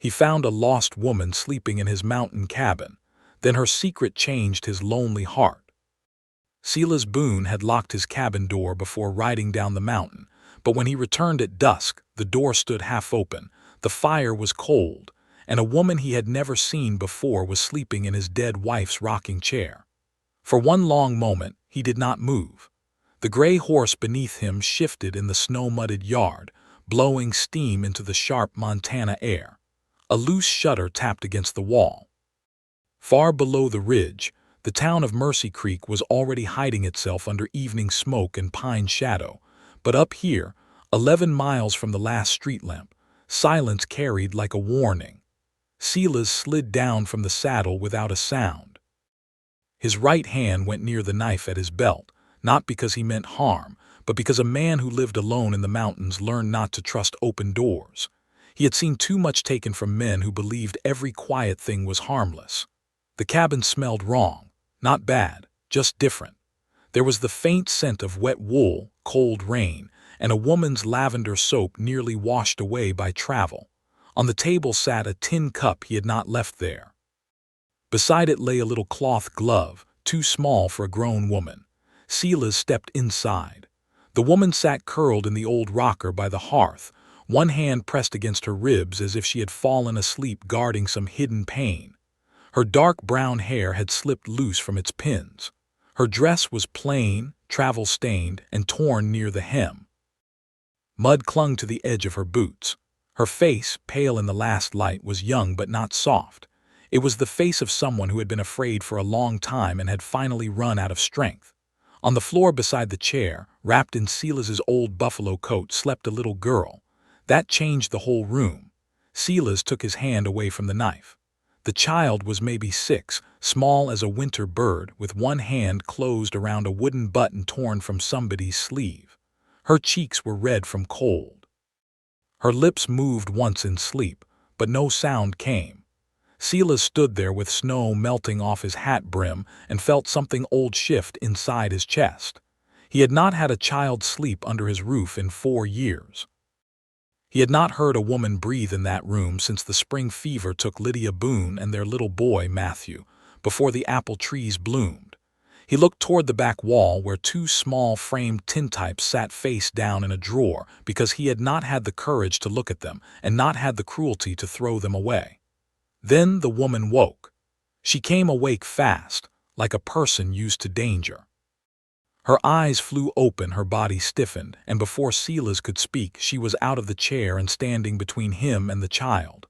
He found a lost woman sleeping in his mountain cabin. Then her secret changed his lonely heart. Silas Boone had locked his cabin door before riding down the mountain, but when he returned at dusk, the door stood half open, the fire was cold, and a woman he had never seen before was sleeping in his dead wife's rocking chair. For one long moment, he did not move. The gray horse beneath him shifted in the snow-mudded yard, blowing steam into the sharp Montana air. A loose shutter tapped against the wall. Far below the ridge, the town of Mercy Creek was already hiding itself under evening smoke and pine shadow, but up here, 11 miles from the last street lamp, silence carried like a warning. Silas slid down from the saddle without a sound. His right hand went near the knife at his belt, not because he meant harm, but because a man who lived alone in the mountains learned not to trust open doors. He had seen too much taken from men who believed every quiet thing was harmless. The cabin smelled wrong. Not bad, just different. There was the faint scent of wet wool, cold rain, and a woman's lavender soap nearly washed away by travel. On the table sat a tin cup he had not left there. Beside it lay a little cloth glove, too small for a grown woman. Silas stepped inside. The woman sat curled in the old rocker by the hearth, one hand pressed against her ribs as if she had fallen asleep guarding some hidden pain. Her dark brown hair had slipped loose from its pins. Her dress was plain, travel-stained, and torn near the hem. Mud clung to the edge of her boots. Her face, pale in the last light, was young but not soft. It was the face of someone who had been afraid for a long time and had finally run out of strength. On the floor beside the chair, wrapped in Silas's old buffalo coat, slept a little girl. That changed the whole room. Silas took his hand away from the knife. The child was maybe 6, small as a winter bird, with one hand closed around a wooden button torn from somebody's sleeve. Her cheeks were red from cold. Her lips moved once in sleep, but no sound came. Silas stood there with snow melting off his hat brim and felt something old shift inside his chest. He had not had a child's sleep under his roof in 4 years. He had not heard a woman breathe in that room since the spring fever took Lydia Boone and their little boy, Matthew, before the apple trees bloomed. He looked toward the back wall where 2 small framed tintypes sat face down in a drawer because he had not had the courage to look at them and not had the cruelty to throw them away. Then the woman woke. She came awake fast, like a person used to danger. Her eyes flew open, her body stiffened, and before Silas could speak, she was out of the chair and standing between him and the child.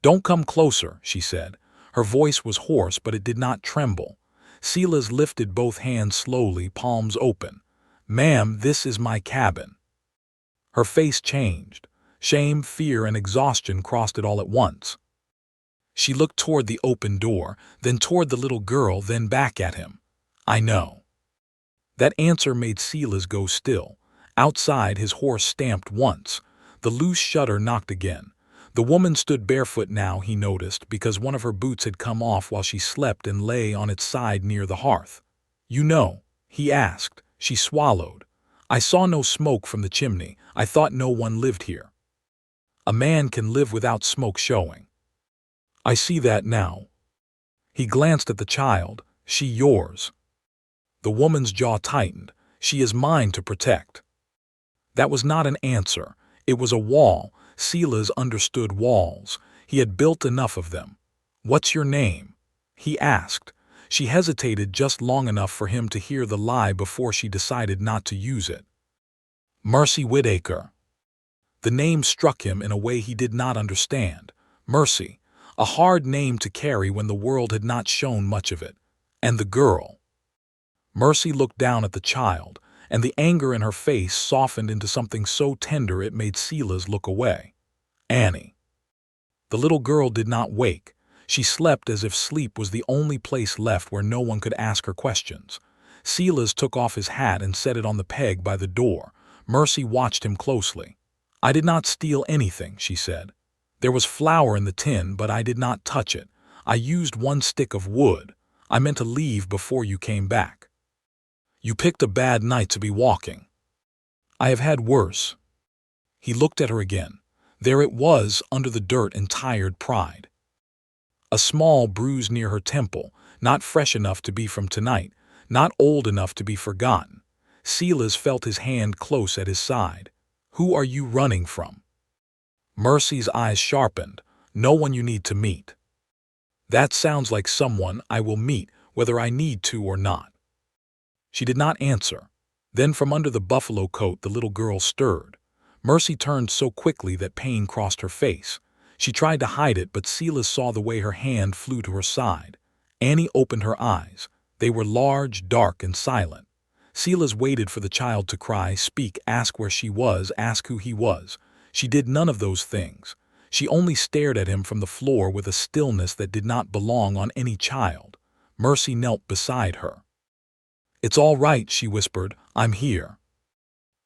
"Don't come closer," she said. Her voice was hoarse, but it did not tremble. Silas lifted both hands slowly, palms open. "Ma'am, this is my cabin." Her face changed. Shame, fear, and exhaustion crossed it all at once. She looked toward the open door, then toward the little girl, then back at him. "I know." That answer made Silas go still. Outside, his horse stamped once. The loose shutter knocked again. The woman stood barefoot now, he noticed, because one of her boots had come off while she slept and lay on its side near the hearth. "You know?" he asked. She swallowed. "I saw no smoke from the chimney. I thought no one lived here." "A man can live without smoke showing." "I see that now." He glanced at the child. "She yours?" The woman's jaw tightened. "She is mine to protect." That was not an answer. It was a wall. Silas understood walls. He had built enough of them. "What's your name?" he asked. She hesitated just long enough for him to hear the lie before she decided not to use it. "Mercy Whitaker." The name struck him in a way he did not understand. Mercy, a hard name to carry when the world had not shown much of it. And the girl. Mercy looked down at the child, and the anger in her face softened into something so tender it made Silas look away. Annie. The little girl did not wake. She slept as if sleep was the only place left where no one could ask her questions. Silas took off his hat and set it on the peg by the door. Mercy watched him closely. "I did not steal anything," she said. "There was flour in the tin, but I did not touch it. I used 1 stick of wood. I meant to leave before you came back." "You picked a bad night to be walking." "I have had worse." He looked at her again. There it was under the dirt and tired pride. A small bruise near her temple, not fresh enough to be from tonight, not old enough to be forgotten. Silas felt his hand close at his side. Who are you running from? Mercy's eyes sharpened. No one you need to meet. That sounds like someone I will meet whether I need to or not. She did not answer. Then from under the buffalo coat the little girl stirred. Mercy turned so quickly that pain crossed her face. She tried to hide it, but Silas saw the way her hand flew to her side. Annie opened her eyes. They were large, dark, and silent. Silas waited for the child to cry, speak, ask where she was, ask who he was. She did none of those things. She only stared at him from the floor with a stillness that did not belong on any child. Mercy knelt beside her. "It's all right," she whispered. "I'm here."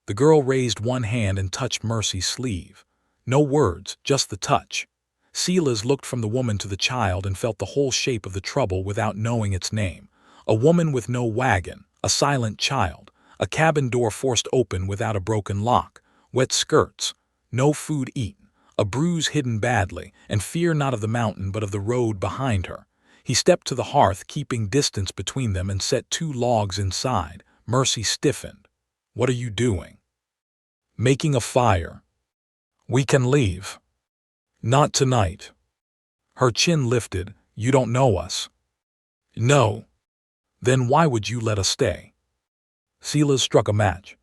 The girl raised one hand and touched Mercy's sleeve. No words, just the touch. Silas looked from the woman to the child and felt the whole shape of the trouble without knowing its name. A woman with no wagon, a silent child, a cabin door forced open without a broken lock, wet skirts, no food eaten, a bruise hidden badly, and fear not of the mountain but of the road behind her. He stepped to the hearth, keeping distance between them, and set 2 logs inside. Mercy stiffened. "What are you doing?" "Making a fire." "We can leave." "Not tonight." Her chin lifted. "You don't know us." "No." "Then why would you let us stay?" Silas struck a match.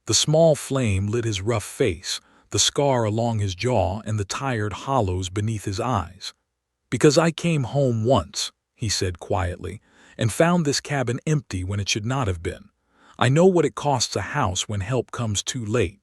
The small flame lit his rough face, the scar along his jaw, and the tired hollows beneath his eyes. "Because I came home once," he said quietly, "and found this cabin empty when it should not have been. I know what it costs a house when help comes too late."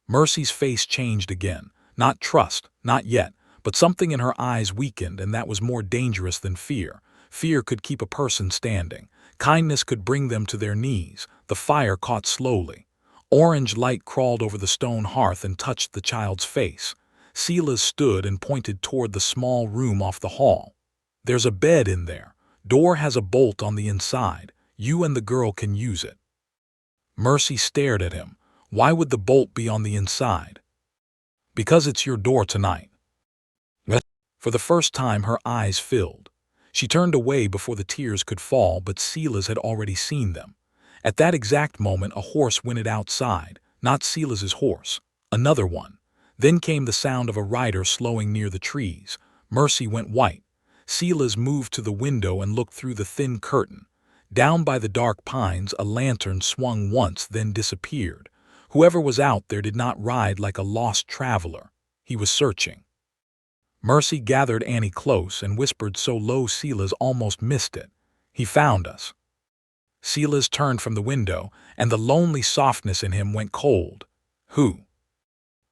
Mercy's face changed again. Not trust, not yet, but something in her eyes weakened, and that was more dangerous than fear. Fear could keep a person standing. Kindness could bring them to their knees. The fire caught slowly. Orange light crawled over the stone hearth and touched the child's face. Silas stood and pointed toward the small room off the hall. "There's a bed in there. Door has a bolt on the inside. You and the girl can use it." Mercy stared at him. "Why would the bolt be on the inside?" "Because it's your door tonight." For the first time her eyes filled. She turned away before the tears could fall, but Silas had already seen them. At that exact moment a horse whinnied outside, not Silas's horse, another one. Then came the sound of a rider slowing near the trees. Mercy went white. Silas moved to the window and looked through the thin curtain. Down by the dark pines a lantern swung once, then disappeared. Whoever was out there did not ride like a lost traveler. He was searching. Mercy gathered Annie close and whispered so low Silas almost missed it. "He found us." Silas turned from the window, and the lonely softness in him went cold. "Who?"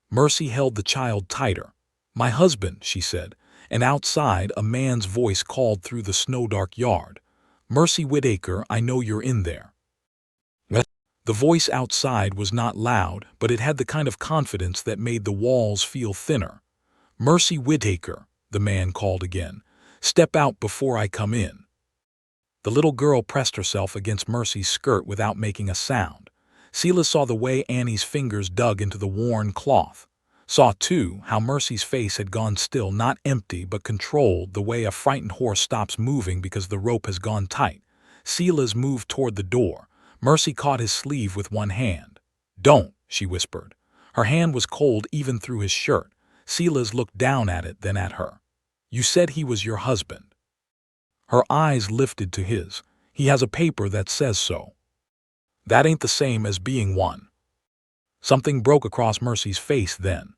Mercy held the child tighter. "My husband," she said, and outside a man's voice called through the snow-dark yard. "Mercy Whitaker, I know you're in there." The voice outside was not loud, but it had the kind of confidence that made the walls feel thinner. "Mercy Whitaker," the man called again. "Step out before I come in." The little girl pressed herself against Mercy's skirt without making a sound. Silas saw the way Annie's fingers dug into the worn cloth. Saw, too, how Mercy's face had gone still, not empty but controlled, the way a frightened horse stops moving because the rope has gone tight. Silas moved toward the door. Mercy caught his sleeve with one hand. "Don't," she whispered. Her hand was cold even through his shirt. Silas looked down at it, then at her. "You said he was your husband." Her eyes lifted to his. "He has a paper that says so." "That ain't the same as being one." Something broke across Mercy's face then.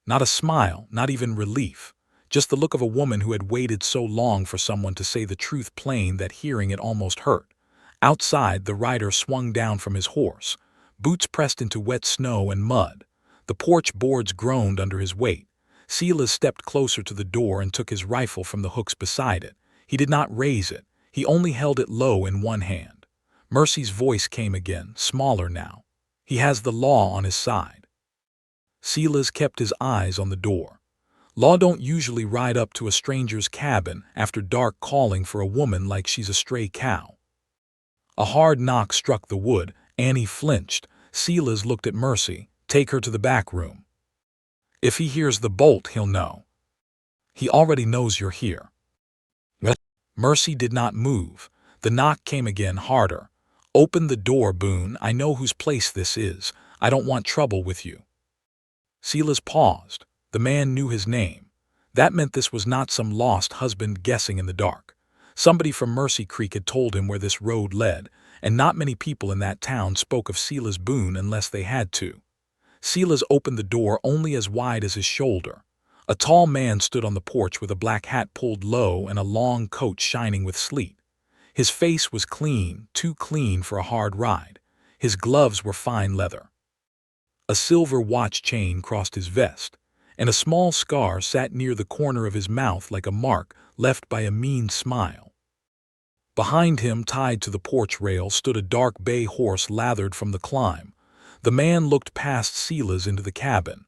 Not a smile, not even relief. Just the look of a woman who had waited so long for someone to say the truth plain that hearing it almost hurt. Outside, the rider swung down from his horse. Boots pressed into wet snow and mud. The porch boards groaned under his weight. Silas stepped closer to the door and took his rifle from the hooks beside it. He did not raise it. He only held it low in one hand. Mercy's voice came again, smaller now. "He has the law on his side." Silas kept his eyes on the door. Law don't usually ride up to a stranger's cabin after dark calling for a woman like she's a stray cow. A hard knock struck the wood. Annie flinched. Silas looked at Mercy. "Take her to the back room." If he hears the bolt, he'll know. He already knows you're here. Mercy did not move. The knock came again, harder. Open the door, Boone. I know whose place this is. I don't want trouble with you. Silas paused. The man knew his name. That meant this was not some lost husband guessing in the dark. Somebody from Mercy Creek had told him where this road led, and not many people in that town spoke of Silas Boone unless they had to. Silas opened the door only as wide as his shoulder. A tall man stood on the porch with a black hat pulled low and a long coat shining with sleet. His face was clean, too clean for a hard ride. His gloves were fine leather. A silver watch chain crossed his vest, and a small scar sat near the corner of his mouth like a mark left by a mean smile. Behind him, tied to the porch rail, stood a dark bay horse lathered from the climb. The man looked past Silas into the cabin.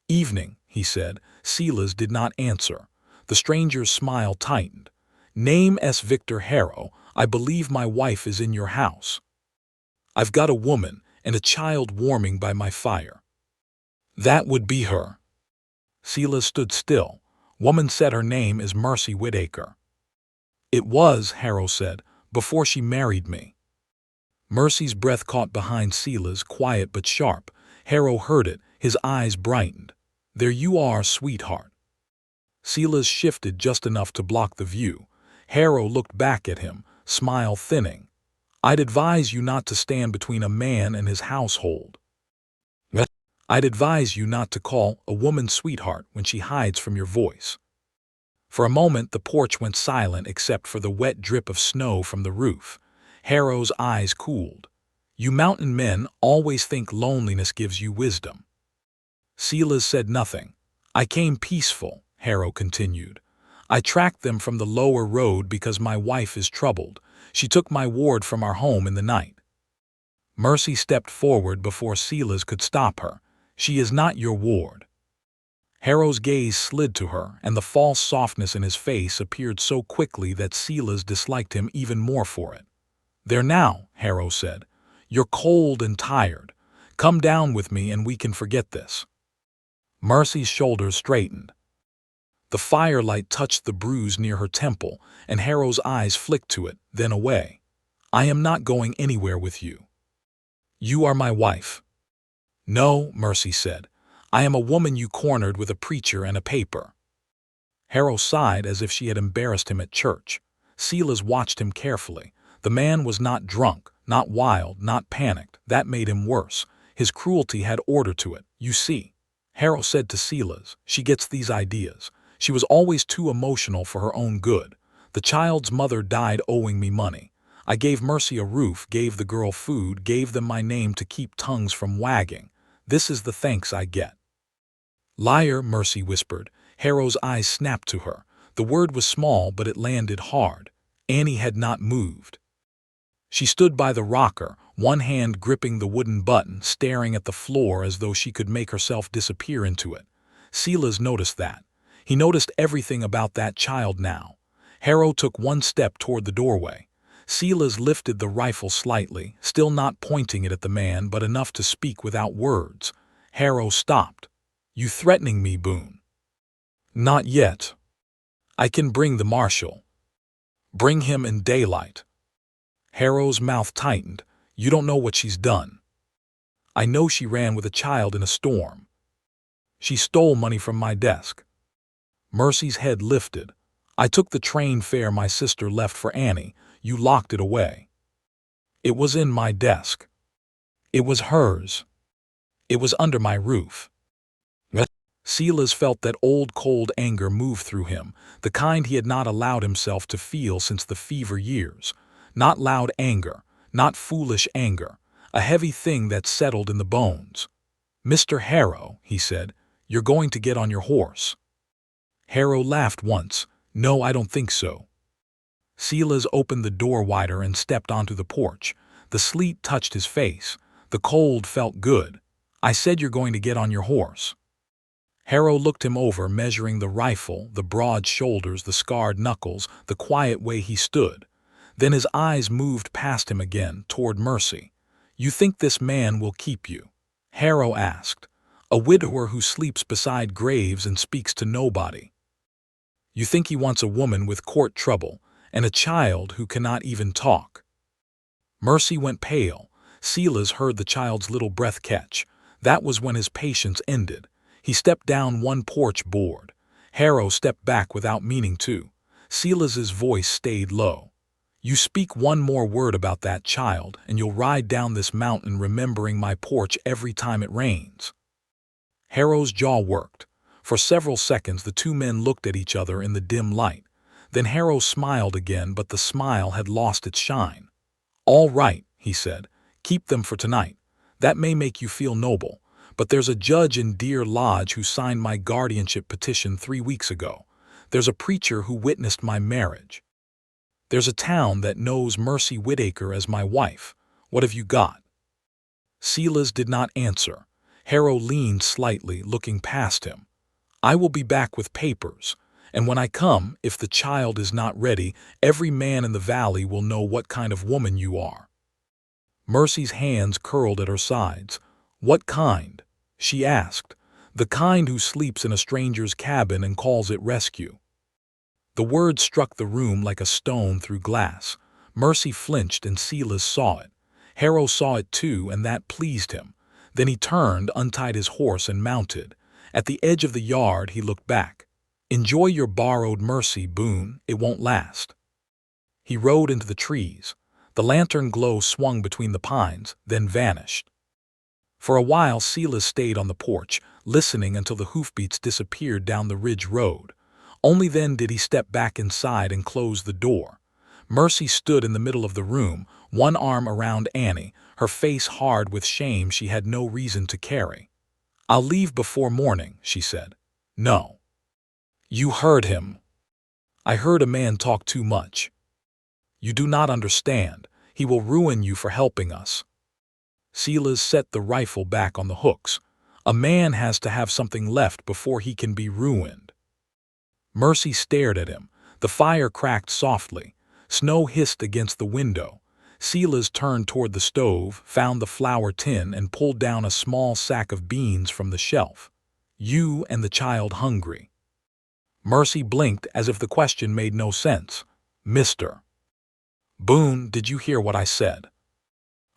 "Evening," he said. Silas did not answer. The stranger's smile tightened. "Name S. Victor Harrow. I believe my wife is in your house. I've got a woman and a child warming by my fire." "That would be her." Silas stood still. "Woman said her name is Mercy Whitaker." "It was," Harrow said, "before she married me." Mercy's breath caught behind Silas, quiet but sharp. Harrow heard it. His eyes brightened. "There you are, sweetheart." Silas shifted just enough to block the view. Harrow looked back at him, smile thinning. "I'd advise you not to stand between a man and his household. I'd advise you not to call a woman sweetheart when she hides from your voice." For a moment the porch went silent except for the wet drip of snow from the roof. Harrow's eyes cooled. "You mountain men always think loneliness gives you wisdom." Silas said nothing. "I came peaceful," Harrow continued. "I tracked them from the lower road because my wife is troubled. She took my ward from our home in the night." Mercy stepped forward before Silas could stop her. "She is not your ward." Harrow's gaze slid to her, and the false softness in his face appeared so quickly that Silas disliked him even more for it. "There now," Harrow said. "You're cold and tired. Come down with me and we can forget this." Mercy's shoulders straightened. The firelight touched the bruise near her temple, and Harrow's eyes flicked to it, then away. "I am not going anywhere with you. You are my wife." "No," Mercy said. "I am a woman you cornered with a preacher and a paper." Harrow sighed as if she had embarrassed him at church. Silas watched him carefully. The man was not drunk, not wild, not panicked. That made him worse. His cruelty had order to it. "You see," Harrow said to Silas, "she gets these ideas. She was always too emotional for her own good. The child's mother died owing me money. I gave Mercy a roof, gave the girl food, gave them my name to keep tongues from wagging. This is the thanks I get." "Liar," Mercy whispered. Harrow's eyes snapped to her. The word was small, but it landed hard. Annie had not moved. She stood by the rocker, one hand gripping the wooden button, staring at the floor as though she could make herself disappear into it. Silas noticed that. He noticed everything about that child now. Harrow took one step toward the doorway. Silas lifted the rifle slightly, still not pointing it at the man, but enough to speak without words. Harrow stopped. "You threatening me, Boone?" "Not yet. I can bring the marshal. Bring him in daylight." Harrow's mouth tightened. "You don't know what she's done." "I know she ran with a child in a storm. She stole money from my desk." Mercy's head lifted. "I took the train fare my sister left for Annie. You locked it away." "It was in my desk." "It was hers. It was under my roof." Silas felt that old cold anger move through him, the kind he had not allowed himself to feel since the fever years. Not loud anger, not foolish anger, a heavy thing that settled in the bones. "Mr. Harrow," he said, "you're going to get on your horse." Harrow laughed once. "No, I don't think so." Silas opened the door wider and stepped onto the porch. The sleet touched his face. The cold felt good. "I said you're going to get on your horse." Harrow looked him over, measuring the rifle, the broad shoulders, the scarred knuckles, the quiet way he stood. Then his eyes moved past him again, toward Mercy. "You think this man will keep you?" Harrow asked. A widower who sleeps beside graves and speaks to nobody. You think he wants a woman with court trouble and a child who cannot even talk. Mercy went pale. Silas heard the child's little breath catch. That was when his patience ended. He stepped down one porch board. Harrow stepped back without meaning to. Silas's voice stayed low. You speak one more word about that child, and you'll ride down this mountain remembering my porch every time it rains. Harrow's jaw worked. For several seconds the two men looked at each other in the dim light. Then Harrow smiled again, but the smile had lost its shine. All right, he said, keep them for tonight. That may make you feel noble, but there's a judge in Deer Lodge who signed my guardianship petition 3 weeks ago. There's a preacher who witnessed my marriage. There's a town that knows Mercy Whitaker as my wife. What have you got? Silas did not answer. Harrow leaned slightly, looking past him. I will be back with papers, and when I come, if the child is not ready, every man in the valley will know what kind of woman you are. Mercy's hands curled at her sides. What kind? She asked. The kind who sleeps in a stranger's cabin and calls it rescue. The word struck the room like a stone through glass. Mercy flinched and Silas saw it. Harrow saw it too, and that pleased him. Then he turned, untied his horse, and mounted. At the edge of the yard he looked back. Enjoy your borrowed Mercy, Boone. It won't last. He rode into the trees. The lantern glow swung between the pines, then vanished. For a while Silas stayed on the porch, listening until the hoofbeats disappeared down the ridge road. Only then did he step back inside and close the door. Mercy stood in the middle of the room, one arm around Annie, her face hard with shame she had no reason to carry. I'll leave before morning, she said. No. You heard him. I heard a man talk too much. You do not understand. He will ruin you for helping us. Silas set the rifle back on the hooks. A man has to have something left before he can be ruined. Mercy stared at him. The fire cracked softly. Snow hissed against the window. Silas turned toward the stove, found the flour tin, and pulled down a small sack of beans from the shelf. You and the child hungry? Mercy blinked as if the question made no sense. Mr. Boone, did you hear what I said?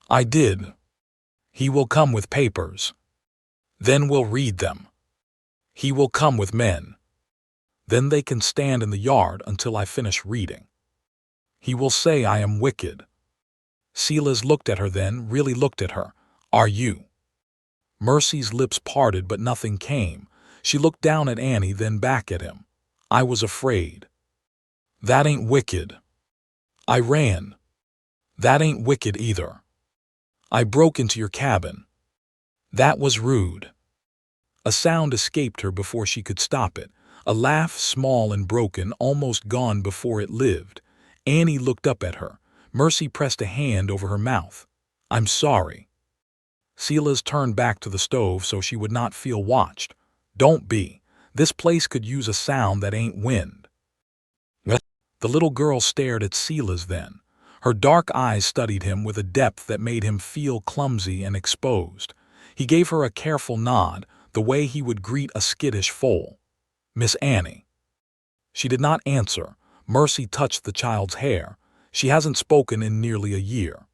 I did. He will come with papers. Then we'll read them. He will come with men. Then they can stand in the yard until I finish reading. He will say I am wicked. Silas looked at her then, really looked at her. Are you? Mercy's lips parted, but nothing came. She looked down at Annie, then back at him. I was afraid. That ain't wicked. I ran. That ain't wicked either. I broke into your cabin. That was rude. A sound escaped her before she could stop it. A laugh, small and broken, almost gone before it lived. Annie looked up at her. Mercy pressed a hand over her mouth. I'm sorry. Silas turned back to the stove so she would not feel watched. Don't be. This place could use a sound that ain't wind. The little girl stared at Silas then. Her dark eyes studied him with a depth that made him feel clumsy and exposed. He gave her a careful nod, the way he would greet a skittish foal. Miss Annie. She did not answer. Mercy touched the child's hair. She hasn't spoken in nearly a year.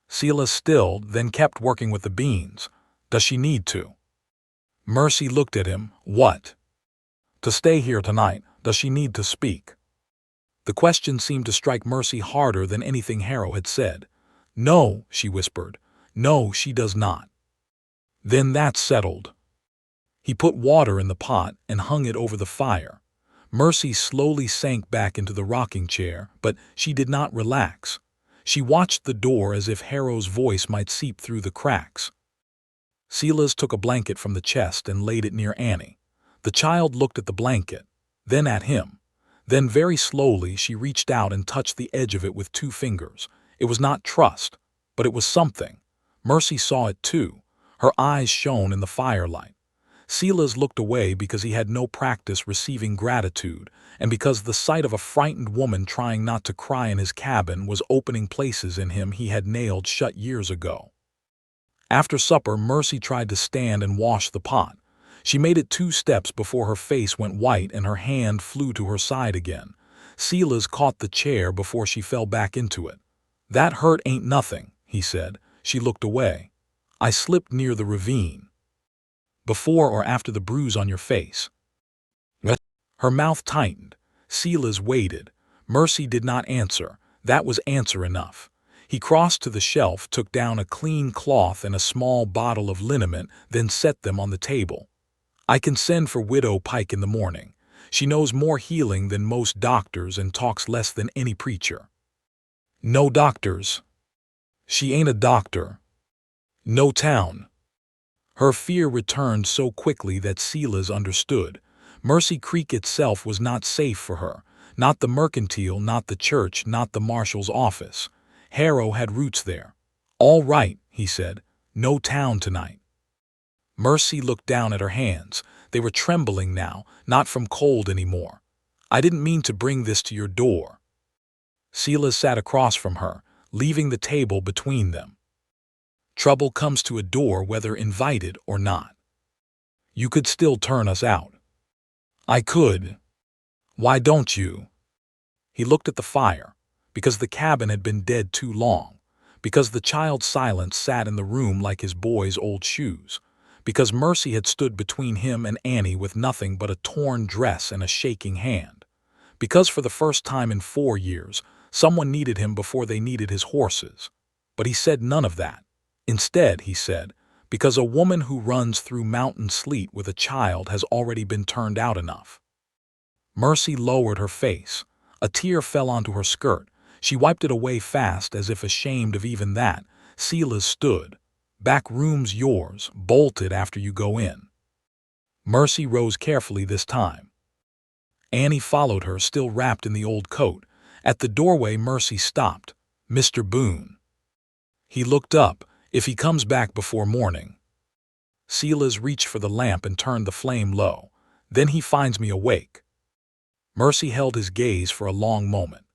Silas stilled, then kept working with the beans. Does she need to? Mercy looked at him. What? To stay here tonight, does she need to speak? The question seemed to strike Mercy harder than anything Harrow had said. No, she whispered. No, she does not. Then that's settled. He put water in the pot and hung it over the fire. Mercy slowly sank back into the rocking chair, but she did not relax. She watched the door as if Harrow's voice might seep through the cracks. Silas took a blanket from the chest and laid it near Annie. The child looked at the blanket, then at him. Then very slowly she reached out and touched the edge of it with 2 fingers. It was not trust, but it was something. Mercy saw it too. Her eyes shone in the firelight. Silas looked away because he had no practice receiving gratitude, and because the sight of a frightened woman trying not to cry in his cabin was opening places in him he had nailed shut years ago. After supper, Mercy tried to stand and wash the pot. She made it 2 steps before her face went white and her hand flew to her side again. Silas caught the chair before she fell back into it. "That hurt ain't nothing," he said. She looked away. "I slipped near the ravine." "Before or after the bruise on your face?" What? Her mouth tightened. Silas waited. Mercy did not answer. That was answer enough. He crossed to the shelf, took down a clean cloth and a small bottle of liniment, then set them on the table. "I can send for Widow Pike in the morning. She knows more healing than most doctors and talks less than any preacher." "No doctors." "She ain't a doctor." "No town." Her fear returned so quickly that Silas understood. Mercy Creek itself was not safe for her. Not the mercantile, not the church, not the marshal's office. Harrow had roots there. "All right," he said. "No town tonight." Mercy looked down at her hands. They were trembling now, not from cold anymore. "I didn't mean to bring this to your door." Silas sat across from her, leaving the table between them. "Trouble comes to a door whether invited or not. You could still turn us out." "I could." "Why don't you?" He looked at the fire. Because the cabin had been dead too long. Because the child's silence sat in the room like his boy's old shoes. Because Mercy had stood between him and Annie with nothing but a torn dress and a shaking hand. Because for the first time in 4 years, someone needed him before they needed his horses. But he said none of that. Instead, he said, because a woman who runs through mountain sleet with a child has already been turned out enough. Mercy lowered her face. A tear fell onto her skirt. She wiped it away fast as if ashamed of even that. Silas stood. "Back room's yours, bolted after you go in." Mercy rose carefully this time. Annie followed her, still wrapped in the old coat. At the doorway, Mercy stopped. "Mr. Boone." He looked up. "If he comes back before morning." Silas reached for the lamp and turned the flame low. "Then he finds me awake." Mercy held his gaze for a long moment.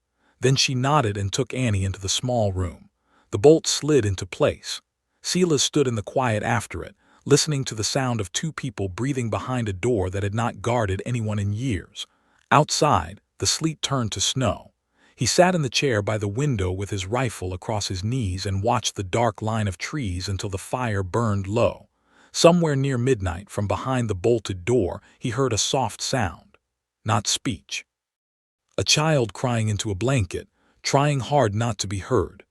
Then she nodded and took Annie into the small room. The bolt slid into place. Silas stood in the quiet after it, listening to the sound of 2 people breathing behind a door that had not guarded anyone in years. Outside, the sleet turned to snow. He sat in the chair by the window with his rifle across his knees and watched the dark line of trees until the fire burned low. Somewhere near midnight, from behind the bolted door, he heard a soft sound. Not speech. A child crying into a blanket, trying hard not to be heard.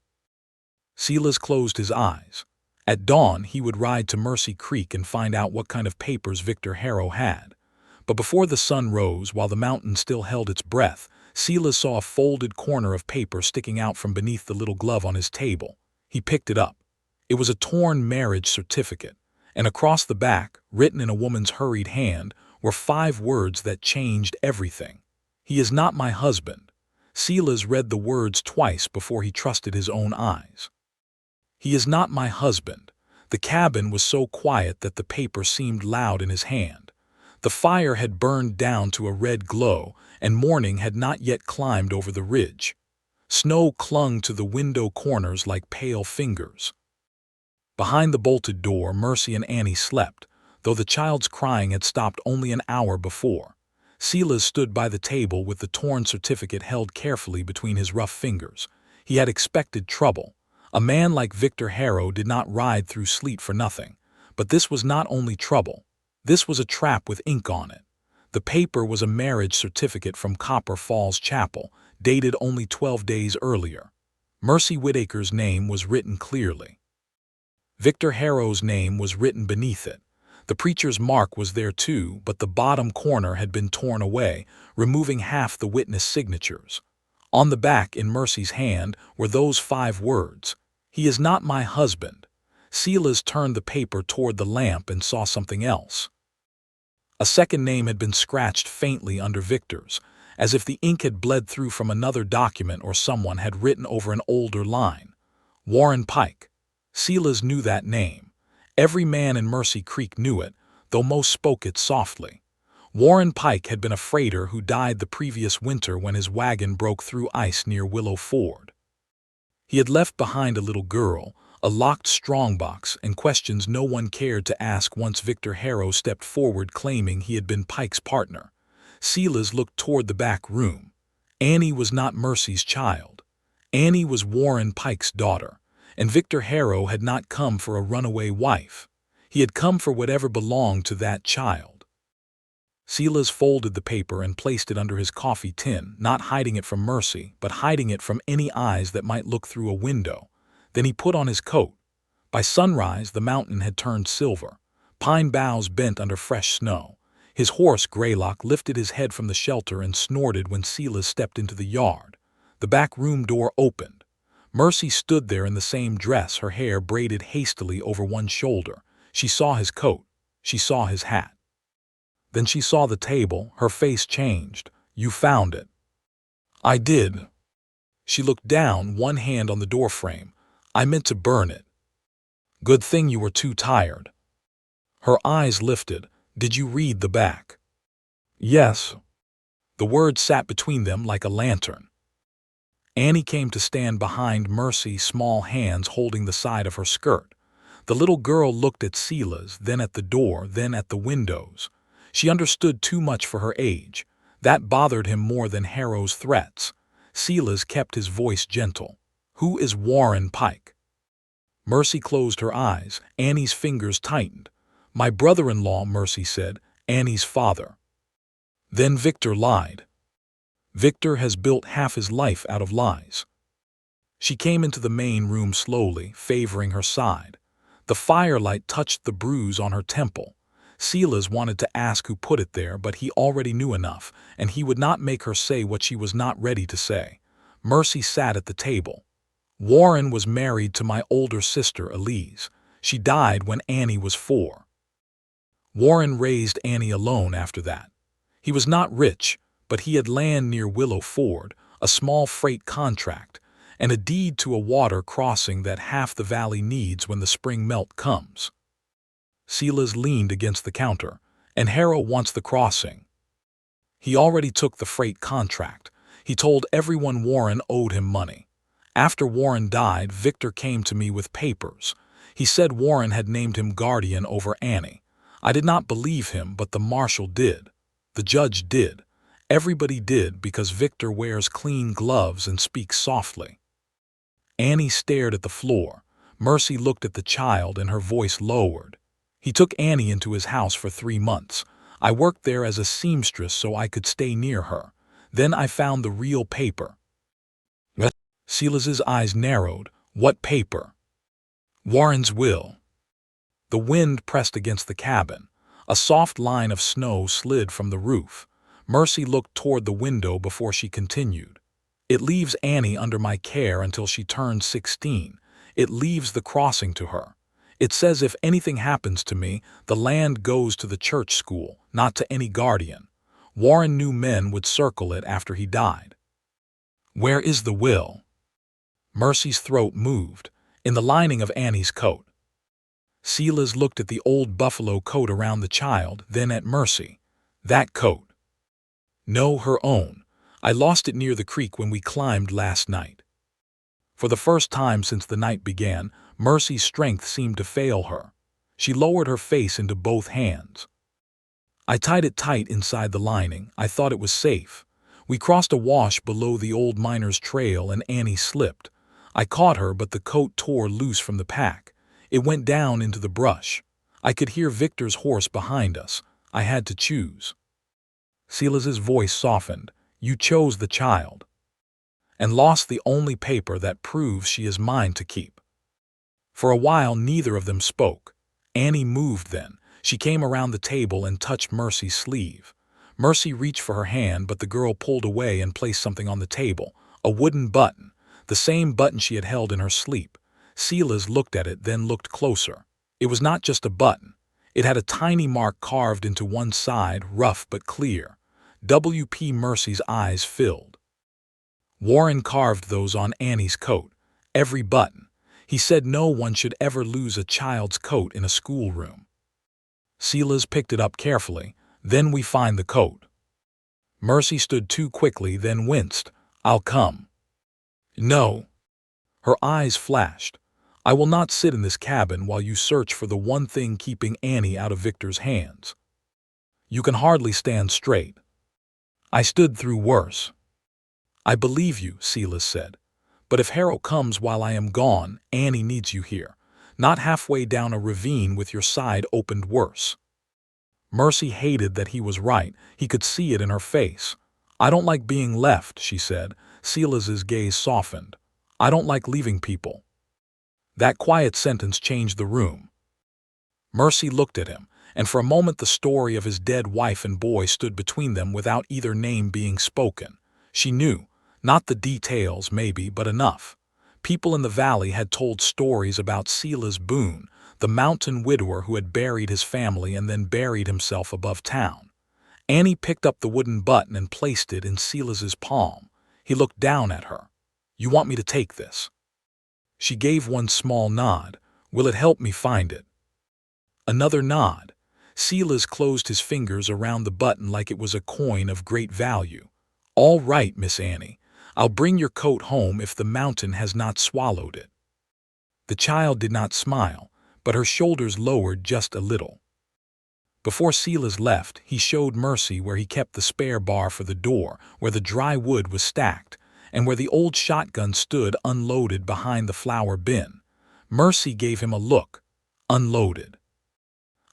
Silas closed his eyes. At dawn, he would ride to Mercy Creek and find out what kind of papers Victor Harrow had. But before the sun rose, while the mountain still held its breath, Silas saw a folded corner of paper sticking out from beneath the little glove on his table. He picked it up. It was a torn marriage certificate, and across the back, written in a woman's hurried hand, were 5 words that changed everything. "He is not my husband." Silas read the words twice before he trusted his own eyes. "He is not my husband." The cabin was so quiet that the paper seemed loud in his hand. The fire had burned down to a red glow, and morning had not yet climbed over the ridge. Snow clung to the window corners like pale fingers. Behind the bolted door, Mercy and Annie slept, though the child's crying had stopped only an hour before. Silas stood by the table with the torn certificate held carefully between his rough fingers. He had expected trouble. A man like Victor Harrow did not ride through sleet for nothing. But this was not only trouble. This was a trap with ink on it. The paper was a marriage certificate from Copper Falls Chapel, dated only 12 days earlier. Mercy Whitaker's name was written clearly. Victor Harrow's name was written beneath it. The preacher's mark was there too, but the bottom corner had been torn away, removing half the witness signatures. On the back, in Mercy's hand, were those 5 words. "He is not my husband." Silas turned the paper toward the lamp and saw something else. A second name had been scratched faintly under Victor's, as if the ink had bled through from another document or someone had written over an older line. Warren Pike. Silas knew that name. Every man in Mercy Creek knew it, though most spoke it softly. Warren Pike had been a freighter who died the previous winter when his wagon broke through ice near Willow Ford. He had left behind a little girl, a locked strongbox, and questions no one cared to ask once Victor Harrow stepped forward claiming he had been Pike's partner. Silas looked toward the back room. Annie was not Mercy's child. Annie was Warren Pike's daughter, and Victor Harrow had not come for a runaway wife. He had come for whatever belonged to that child. Silas folded the paper and placed it under his coffee tin, not hiding it from Mercy, but hiding it from any eyes that might look through a window. Then he put on his coat. By sunrise, the mountain had turned silver. Pine boughs bent under fresh snow. His horse, Greylock, lifted his head from the shelter and snorted when Silas stepped into the yard. The back room door opened. Mercy stood there in the same dress, her hair braided hastily over one shoulder. She saw his coat. She saw his hat. Then she saw the table. Her face changed. "You found it." "I did." She looked down, one hand on the doorframe. "I meant to burn it." "Good thing you were too tired." Her eyes lifted. "Did you read the back?" "Yes." The words sat between them like a lantern. Annie came to stand behind Mercy, small hands holding the side of her skirt. The little girl looked at Silas, then at the door, then at the windows. She understood too much for her age. That bothered him more than Harrow's threats. Silas kept his voice gentle. "Who is Warren Pike?" Mercy closed her eyes. Annie's fingers tightened. "My brother-in-law," Mercy said, "Annie's father." Then Victor lied. Victor has built half his life out of lies. She came into the main room slowly, favoring her side. The firelight touched the bruise on her temple. Silas wanted to ask who put it there, but he already knew enough, and he would not make her say what she was not ready to say. Mercy sat at the table. "Warren was married to my older sister, Elise. She died when Annie was 4. Warren raised Annie alone after that. He was not rich, but he had land near Willow Ford, a small freight contract, and a deed to a water crossing that half the valley needs when the spring melt comes." Silas leaned against the counter. "And Harrow wants the crossing." "He already took the freight contract. He told everyone Warren owed him money. After Warren died, Victor came to me with papers. He said Warren had named him guardian over Annie. I did not believe him, but the marshal did. The judge did. Everybody did, because Victor wears clean gloves and speaks softly." Annie stared at the floor. Mercy looked at the child, and her voice lowered. "He took Annie into his house for 3 months. I worked there as a seamstress so I could stay near her. Then I found the real paper." "What?" Silas's eyes narrowed. "What paper?" "Warren's will." The wind pressed against the cabin. A soft line of snow slid from the roof. Mercy looked toward the window before she continued. "It leaves Annie under my care until she turns 16. It leaves the crossing to her. It says if anything happens to me, the land goes to the church school, not to any guardian. Warren knew men would circle it after he died." "Where is the will?" Mercy's throat moved. "In the lining of Annie's coat." Silas looked at the old buffalo coat around the child, then at Mercy. "That coat?" "No, her own. I lost it near the creek when we climbed last night." For the first time since the night began, Mercy's strength seemed to fail her. She lowered her face into both hands. "I tied it tight inside the lining. I thought it was safe. We crossed a wash below the old miner's trail and Annie slipped. I caught her, but the coat tore loose from the pack. It went down into the brush. I could hear Victor's horse behind us. I had to choose." Silas's voice softened. "You chose the child." "And lost the only paper that proves she is mine to keep." For a while neither of them spoke. Annie moved then. She came around the table and touched Mercy's sleeve. Mercy reached for her hand, but the girl pulled away and placed something on the table, a wooden button, the same button she had held in her sleep. Silas looked at it, then looked closer. It was not just a button. It had a tiny mark carved into one side, rough but clear. W.P. Mercy's eyes filled. "Warren carved those on Annie's coat. Every button. He said no one should ever lose a child's coat in a schoolroom." Silas picked it up carefully. "Then we find the coat." Mercy stood too quickly, then winced. "I'll come." "No." Her eyes flashed. I will not sit in this cabin while you search for the one thing keeping Annie out of Victor's hands. You can hardly stand straight. I stood through worse. I believe you, Silas said. But if Harrow comes while I am gone, Annie needs you here, not halfway down a ravine with your side opened worse. Mercy hated that he was right. He could see it in her face. I don't like being left, she said. Silas's gaze softened. I don't like leaving people. That quiet sentence changed the room. Mercy looked at him, and for a moment the story of his dead wife and boy stood between them without either name being spoken. She knew, not the details maybe, but enough. People in the valley had told stories about Silas Boone, the mountain widower who had buried his family and then buried himself above town. Annie picked up the wooden button and placed it in Silas's palm. He looked down at her. You want me to take this? She gave one small nod. Will it help me find it? Another nod. Silas closed his fingers around the button like it was a coin of great value. All right, Miss Annie. I'll bring your coat home if the mountain has not swallowed it. The child did not smile, but her shoulders lowered just a little. Before Silas left, he showed Mercy where he kept the spare bar for the door, where the dry wood was stacked, and where the old shotgun stood unloaded behind the flour bin. Mercy gave him a look. Unloaded.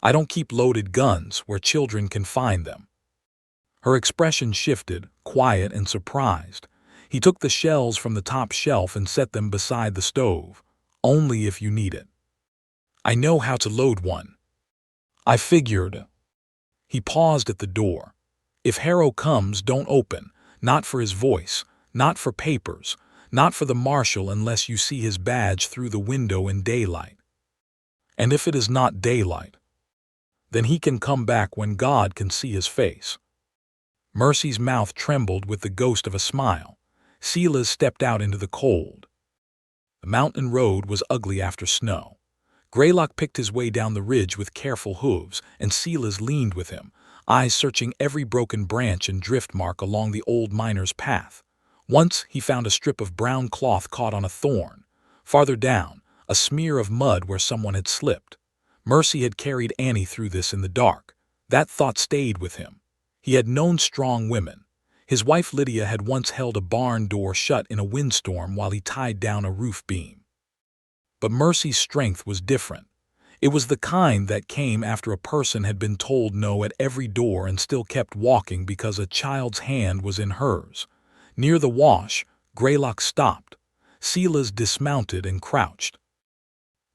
I don't keep loaded guns where children can find them. Her expression shifted, quiet and surprised. He took the shells from the top shelf and set them beside the stove. Only if you need it. I know how to load one. I figured. He paused at the door. If Harrow comes, don't open. Not for his voice, not for papers, not for the marshal unless you see his badge through the window in daylight. And if it is not daylight, then he can come back when God can see his face. Mercy's mouth trembled with the ghost of a smile. Silas stepped out into the cold. The mountain road was ugly after snow. Greylock picked his way down the ridge with careful hooves, and Silas leaned with him, eyes searching every broken branch and drift mark along the old miner's path. Once he found a strip of brown cloth caught on a thorn. Farther down, a smear of mud where someone had slipped. Mercy had carried Annie through this in the dark. That thought stayed with him. He had known strong women. His wife Lydia had once held a barn door shut in a windstorm while he tied down a roof beam. But Mercy's strength was different. It was the kind that came after a person had been told no at every door and still kept walking because a child's hand was in hers. Near the wash, Greylock stopped. Silas dismounted and crouched.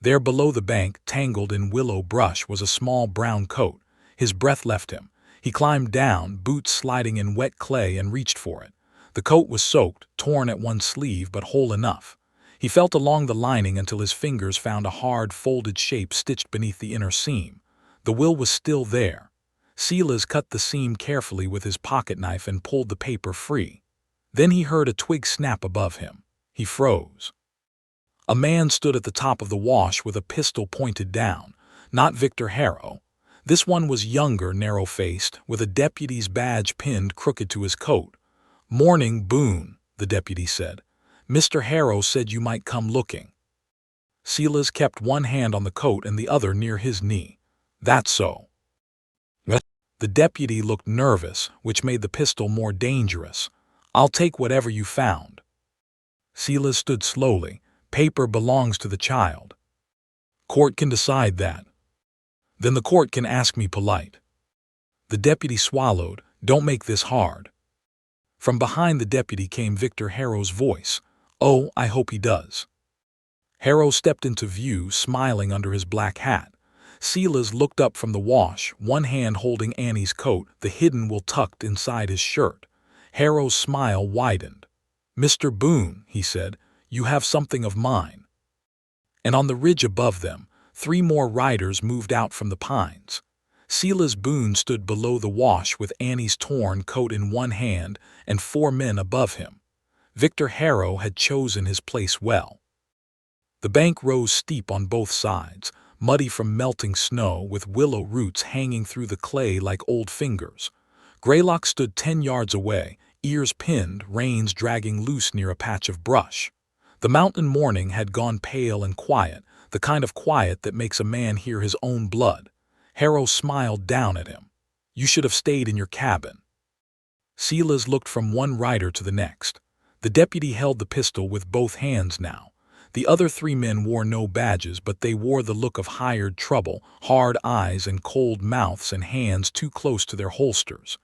There below the bank, tangled in willow brush, was a small brown coat. His breath left him. He climbed down, boots sliding in wet clay, and reached for it. The coat was soaked, torn at one sleeve, but whole enough. He felt along the lining until his fingers found a hard, folded shape stitched beneath the inner seam. The will was still there. Silas cut the seam carefully with his pocket knife and pulled the paper free. Then he heard a twig snap above him. He froze. A man stood at the top of the wash with a pistol pointed down. Not Victor Harrow. This one was younger, narrow-faced, with a deputy's badge pinned crooked to his coat. "Morning, Boone," the deputy said. "Mr. Harrow said you might come looking." Silas kept one hand on the coat and the other near his knee. "That's so." The deputy looked nervous, which made the pistol more dangerous. "I'll take whatever you found." Silas stood slowly. "Paper belongs to the child." "Court can decide that." "Then the court can ask me polite." The deputy swallowed. "Don't make this hard." From behind the deputy came Victor Harrow's voice. "Oh, I hope he does." Harrow stepped into view, smiling under his black hat. Silas looked up from the wash, one hand holding Annie's coat, the hidden will tucked inside his shirt. Harrow's smile widened. "Mr. Boone," he said, "you have something of mine." And on the ridge above them, 3 more riders moved out from the pines. Silas Boone stood below the wash with Annie's torn coat in one hand and 4 men above him. Victor Harrow had chosen his place well. The bank rose steep on both sides, muddy from melting snow, with willow roots hanging through the clay like old fingers. Greylock stood 10 yards away, ears pinned, reins dragging loose near a patch of brush. The mountain morning had gone pale and quiet, the kind of quiet that makes a man hear his own blood. Harrow smiled down at him. "You should have stayed in your cabin." Silas looked from one rider to the next. The deputy held the pistol with both hands now. The other 3 men wore no badges, but they wore the look of hired trouble, hard eyes and cold mouths and hands too close to their holsters.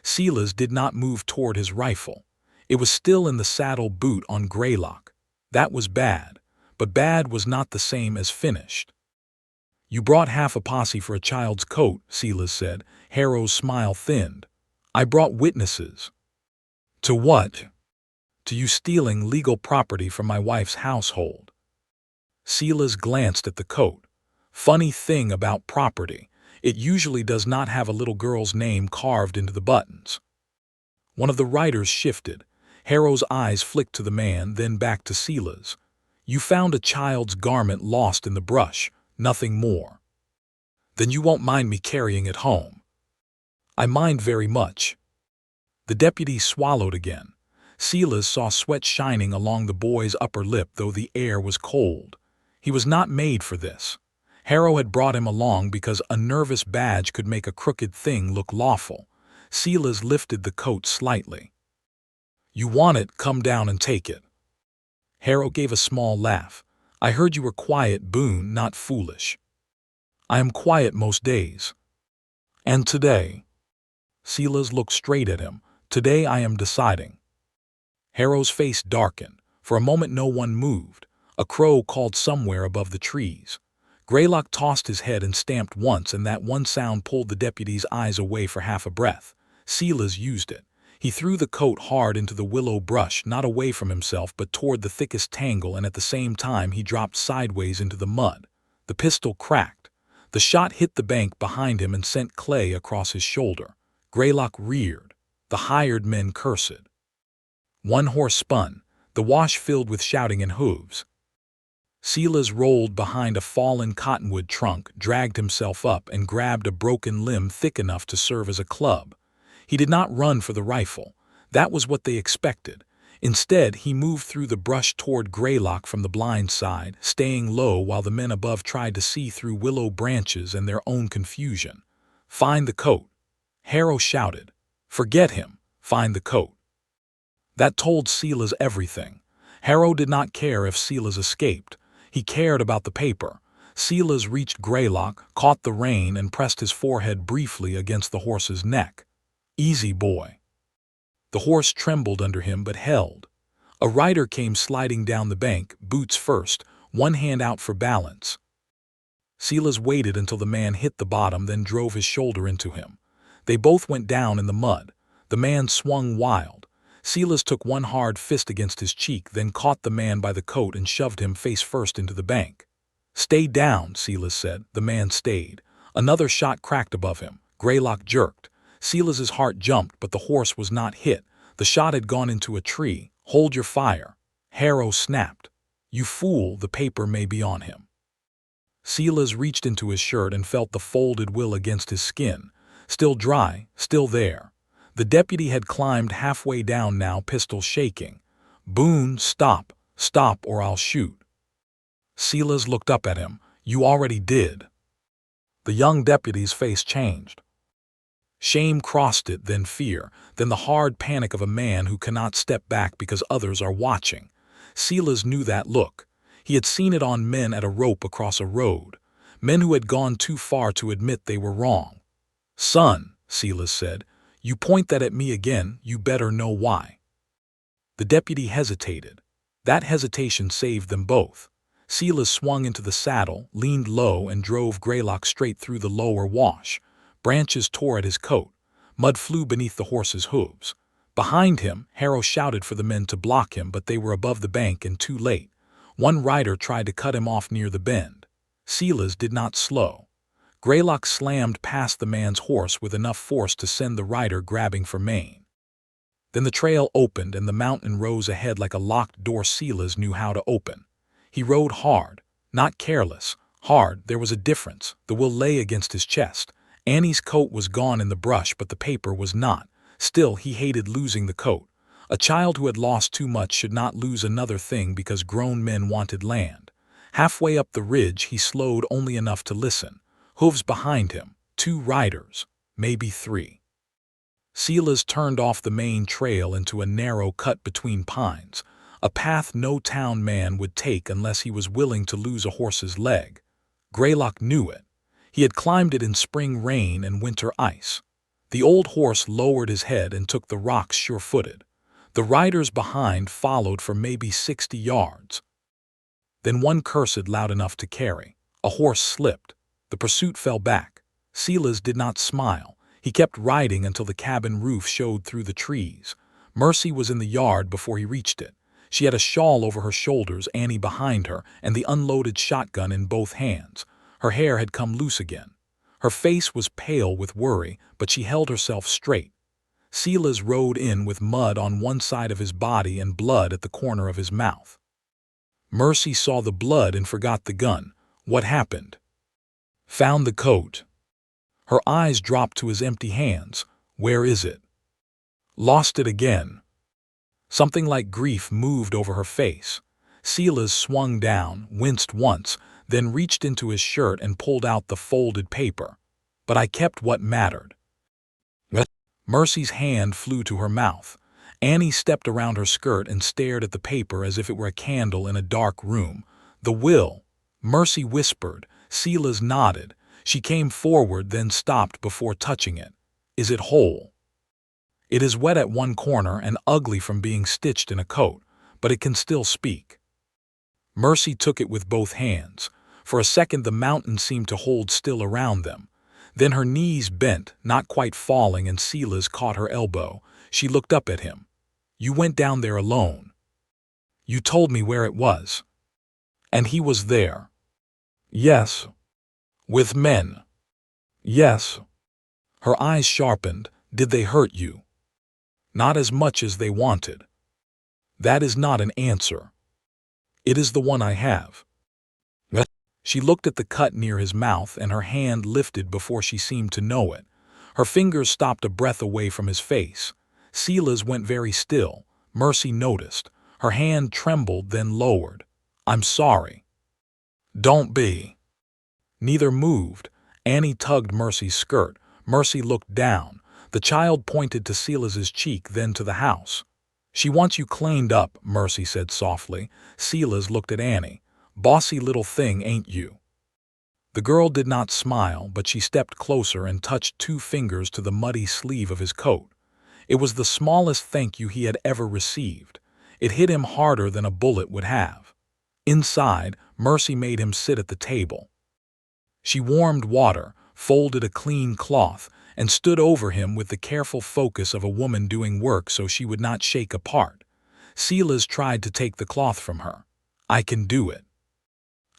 Silas did not move toward his rifle. It was still in the saddle boot on Greylock. That was bad, but bad was not the same as finished. "You brought half a posse for a child's coat," Silas said. Harrow's smile thinned. "I brought witnesses." "To what?" "To you stealing legal property from my wife's household." Silas glanced at the coat. Funny thing about property, it usually does not have a little girl's name carved into the buttons. One of the riders shifted. Harrow's eyes flicked to the man, then back to Silas. "You found a child's garment lost in the brush, nothing more." "Then you won't mind me carrying it home." "I mind very much." The deputy swallowed again. Silas saw sweat shining along the boy's upper lip, though the air was cold. He was not made for this. Harrow had brought him along because a nervous badge could make a crooked thing look lawful. Silas lifted the coat slightly. "You want it, come down and take it." Harrow gave a small laugh. "I heard you were quiet, Boone, not foolish." "I am quiet most days." "And today?" Silas looked straight at him. "Today I am deciding." Harrow's face darkened. For a moment no one moved. A crow called somewhere above the trees. Greylock tossed his head and stamped once, and that one sound pulled the deputy's eyes away for half a breath. Silas used it. He threw the coat hard into the willow brush, not away from himself but toward the thickest tangle, and at the same time he dropped sideways into the mud. The pistol cracked. The shot hit the bank behind him and sent clay across his shoulder. Greylock reared. The hired men cursed. One horse spun. The wash filled with shouting and hooves. Silas rolled behind a fallen cottonwood trunk, dragged himself up, and grabbed a broken limb thick enough to serve as a club. He did not run for the rifle. That was what they expected. Instead, he moved through the brush toward Greylock from the blind side, staying low while the men above tried to see through willow branches and their own confusion. "Find the coat." Harrow shouted. "Forget him. Find the coat." That told Silas everything. Harrow did not care if Silas escaped. He cared about the paper. Silas reached Greylock, caught the rein, and pressed his forehead briefly against the horse's neck. "Easy, boy." The horse trembled under him but held. A rider came sliding down the bank, boots first, one hand out for balance. Silas waited until the man hit the bottom, then drove his shoulder into him. They both went down in the mud. The man swung wild. Silas took one hard fist against his cheek, then caught the man by the coat and shoved him face first into the bank. "Stay down," Silas said. The man stayed. Another shot cracked above him. Greylock jerked. Silas's heart jumped, but the horse was not hit. The shot had gone into a tree. "Hold your fire." Harrow snapped. "You fool, the paper may be on him." Silas reached into his shirt and felt the folded will against his skin. Still dry, still there. The deputy had climbed halfway down now, pistol shaking. "Boone, stop, stop, or I'll shoot." Silas looked up at him. "You already did." The young deputy's face changed. Shame crossed it, then fear, then the hard panic of a man who cannot step back because others are watching. Silas knew that look. He had seen it on men at a rope across a road, men who had gone too far to admit they were wrong. "Son," Silas said, "you point that at me again, you better know why." The deputy hesitated. That hesitation saved them both. Silas swung into the saddle, leaned low, and drove Greylock straight through the lower wash. Branches tore at his coat. Mud flew beneath the horse's hooves. Behind him, Harrow shouted for the men to block him, but they were above the bank and too late. One rider tried to cut him off near the bend. Silas did not slow. Greylock slammed past the man's horse with enough force to send the rider grabbing for mane. Then the trail opened and the mountain rose ahead like a locked door Silas knew how to open. He rode hard, not careless. Hard, there was a difference. The will lay against his chest. Annie's coat was gone in the brush, but the paper was not. Still, he hated losing the coat. A child who had lost too much should not lose another thing because grown men wanted land. Halfway up the ridge, he slowed only enough to listen. Hooves behind him, 2 riders, maybe 3. Silas turned off the main trail into a narrow cut between pines, a path no town man would take unless he was willing to lose a horse's leg. Greylock knew it. He had climbed it in spring rain and winter ice. The old horse lowered his head and took the rocks sure-footed. The riders behind followed for maybe 60 yards. Then one cursed loud enough to carry. A horse slipped. The pursuit fell back. Silas did not smile. He kept riding until the cabin roof showed through the trees. Mercy was in the yard before he reached it. She had a shawl over her shoulders, Annie behind her, and the unloaded shotgun in both hands. Her hair had come loose again. Her face was pale with worry, but she held herself straight. Silas rode in with mud on one side of his body and blood at the corner of his mouth. Mercy saw the blood and forgot the gun. What happened? Found the coat. Her eyes dropped to his empty hands. Where is it? Lost it again. Something like grief moved over her face. Silas swung down, winced once, then reached into his shirt and pulled out the folded paper. But I kept what mattered. Mercy's hand flew to her mouth. Annie stepped around her skirt and stared at the paper as if it were a candle in a dark room. The will. Mercy whispered. Silas nodded. She came forward, then stopped before touching it. Is it whole? It is wet at one corner and ugly from being stitched in a coat, but it can still speak. Mercy took it with both hands. For a second the mountain seemed to hold still around them. Then her knees bent, not quite falling, and Silas caught her elbow. She looked up at him. You went down there alone. You told me where it was. And he was there. Yes. With men. Yes. Her eyes sharpened. Did they hurt you? Not as much as they wanted. That is not an answer. It is the one I have. She looked at the cut near his mouth, and her hand lifted before she seemed to know it. Her fingers stopped a breath away from his face. Silas went very still. Mercy noticed. Her hand trembled, then lowered. I'm sorry. Don't be. Neither moved. Annie tugged Mercy's skirt. Mercy looked down. The child pointed to Silas's cheek, then to the house. She wants you cleaned up, Mercy said softly. Silas looked at Annie. Bossy little thing, ain't you? The girl did not smile, but she stepped closer and touched 2 fingers to the muddy sleeve of his coat. It was the smallest thank you he had ever received. It hit him harder than a bullet would have. Inside, Mercy made him sit at the table. She warmed water, folded a clean cloth, and stood over him with the careful focus of a woman doing work so she would not shake apart. Silas tried to take the cloth from her. I can do it.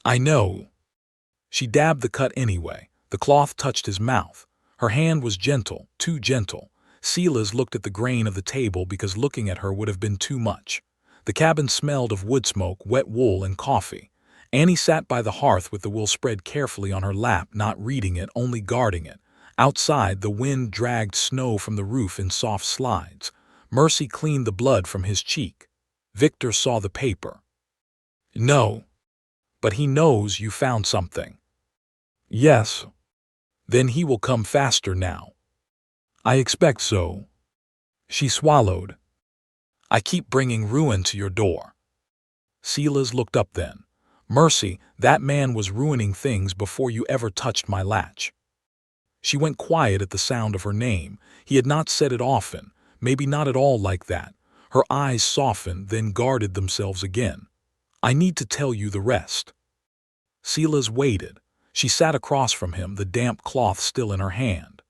I know. She dabbed the cut anyway. The cloth touched his mouth. Her hand was gentle, too gentle. Silas looked at the grain of the table because looking at her would have been too much. The cabin smelled of wood smoke, wet wool, and coffee. Annie sat by the hearth with the will spread carefully on her lap, not reading it, only guarding it. Outside, the wind dragged snow from the roof in soft slides. Mercy cleaned the blood from his cheek. Victor saw the paper. No. But he knows you found something. Yes. Then he will come faster now. I expect so. She swallowed. I keep bringing ruin to your door. Silas looked up then. Mercy, that man was ruining things before you ever touched my latch. She went quiet at the sound of her name. He had not said it often, maybe not at all like that. Her eyes softened, then guarded themselves again. I need to tell you the rest. Silas waited. She sat across from him, the damp cloth still in her hand.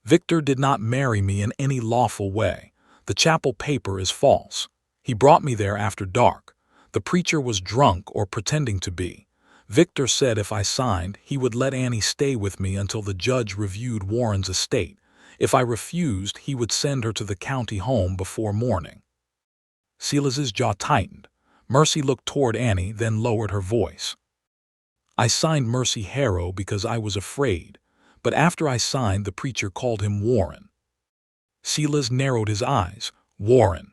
Victor did not marry me in any lawful way. The chapel paper is false. He brought me there after dark. The preacher was drunk or pretending to be. Victor said if I signed, he would let Annie stay with me until the judge reviewed Warren's estate. If I refused, he would send her to the county home before morning. Silas's jaw tightened. Mercy looked toward Annie, then lowered her voice. I signed Mercy Harrow because I was afraid, but after I signed, the preacher called him Warren. Silas narrowed his eyes. Warren.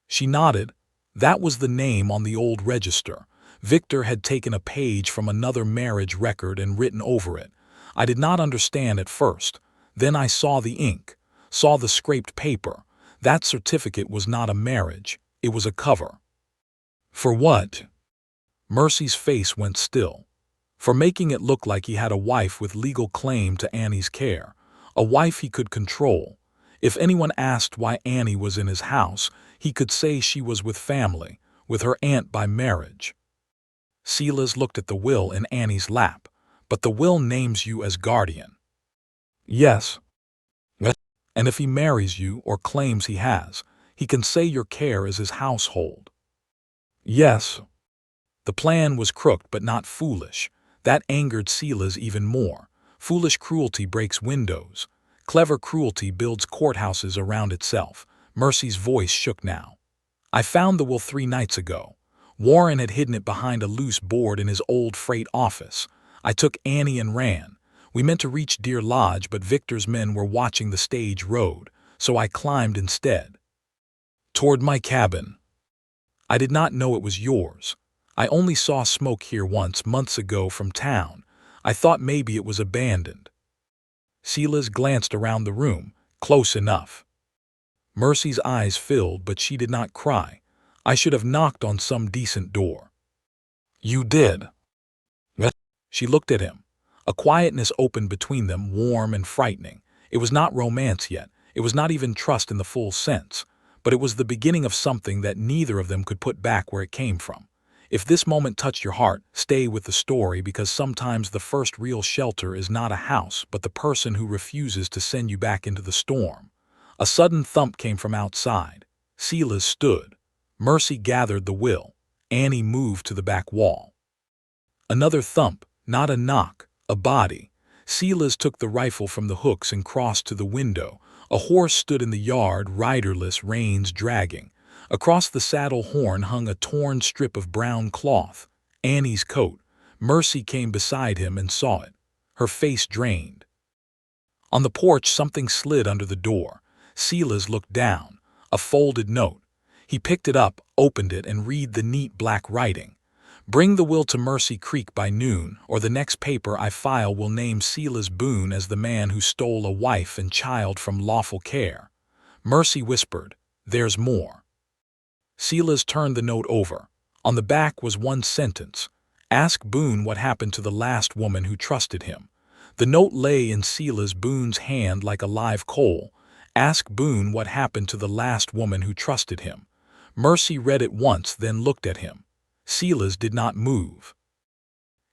She nodded. That was the name on the old register. Victor had taken a page from another marriage record and written over it. I did not understand at first. Then I saw the ink, saw the scraped paper. That certificate was not a marriage. It was a cover. For what? Mercy's face went still. For making it look like he had a wife with legal claim to Annie's care, a wife he could control. If anyone asked why Annie was in his house, he could say she was with family, with her aunt by marriage. Silas looked at the will in Annie's lap. But the will names you as guardian. Yes. And if he marries you or claims he has, he can say your care is his household. Yes. The plan was crooked but not foolish. That angered Silas even more. Foolish cruelty breaks windows. Clever cruelty builds courthouses around itself. Mercy's voice shook now. I found the will 3 nights ago. Warren had hidden it behind a loose board in his old freight office. I took Annie and ran. We meant to reach Deer Lodge, but Victor's men were watching the stage road, so I climbed instead. Toward my cabin. I did not know it was yours. I only saw smoke here once, months ago from town. I thought maybe it was abandoned. Silas glanced around the room. Close enough. Mercy's eyes filled, but she did not cry. I should have knocked on some decent door. You did. She looked at him. A quietness opened between them, warm and frightening. It was not romance yet. It was not even trust in the full sense. But it was the beginning of something that neither of them could put back where it came from. If this moment touched your heart, stay with the story, because sometimes the first real shelter is not a house, but the person who refuses to send you back into the storm. A sudden thump came from outside. Silas stood. Mercy gathered the will. Annie moved to the back wall. Another thump, not a knock, a body. Silas took the rifle from the hooks and crossed to the window. A horse stood in the yard, riderless, reins dragging. Across the saddle horn hung a torn strip of brown cloth, Annie's coat. Mercy came beside him and saw it. Her face drained. On the porch, something slid under the door. Silas looked down. A folded note. He picked it up, opened it, and read the neat black writing. Bring the will to Mercy Creek by noon, or the next paper I file will name Silas Boone as the man who stole a wife and child from lawful care. Mercy whispered, There's more. Silas turned the note over. On the back was one sentence. Ask Boone what happened to the last woman who trusted him. The note lay in Silas Boone's hand like a live coal. Ask Boone what happened to the last woman who trusted him. Mercy read it once, then looked at him. Silas did not move.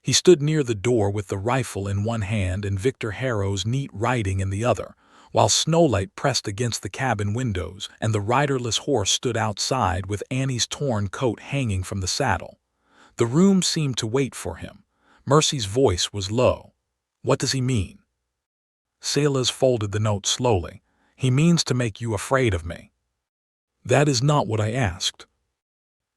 He stood near the door with the rifle in one hand and Victor Harrow's neat writing in the other, while snowlight pressed against the cabin windows and the riderless horse stood outside with Annie's torn coat hanging from the saddle. The room seemed to wait for him. Mercy's voice was low. What does he mean? Silas folded the note slowly. He means to make you afraid of me. That is not what I asked.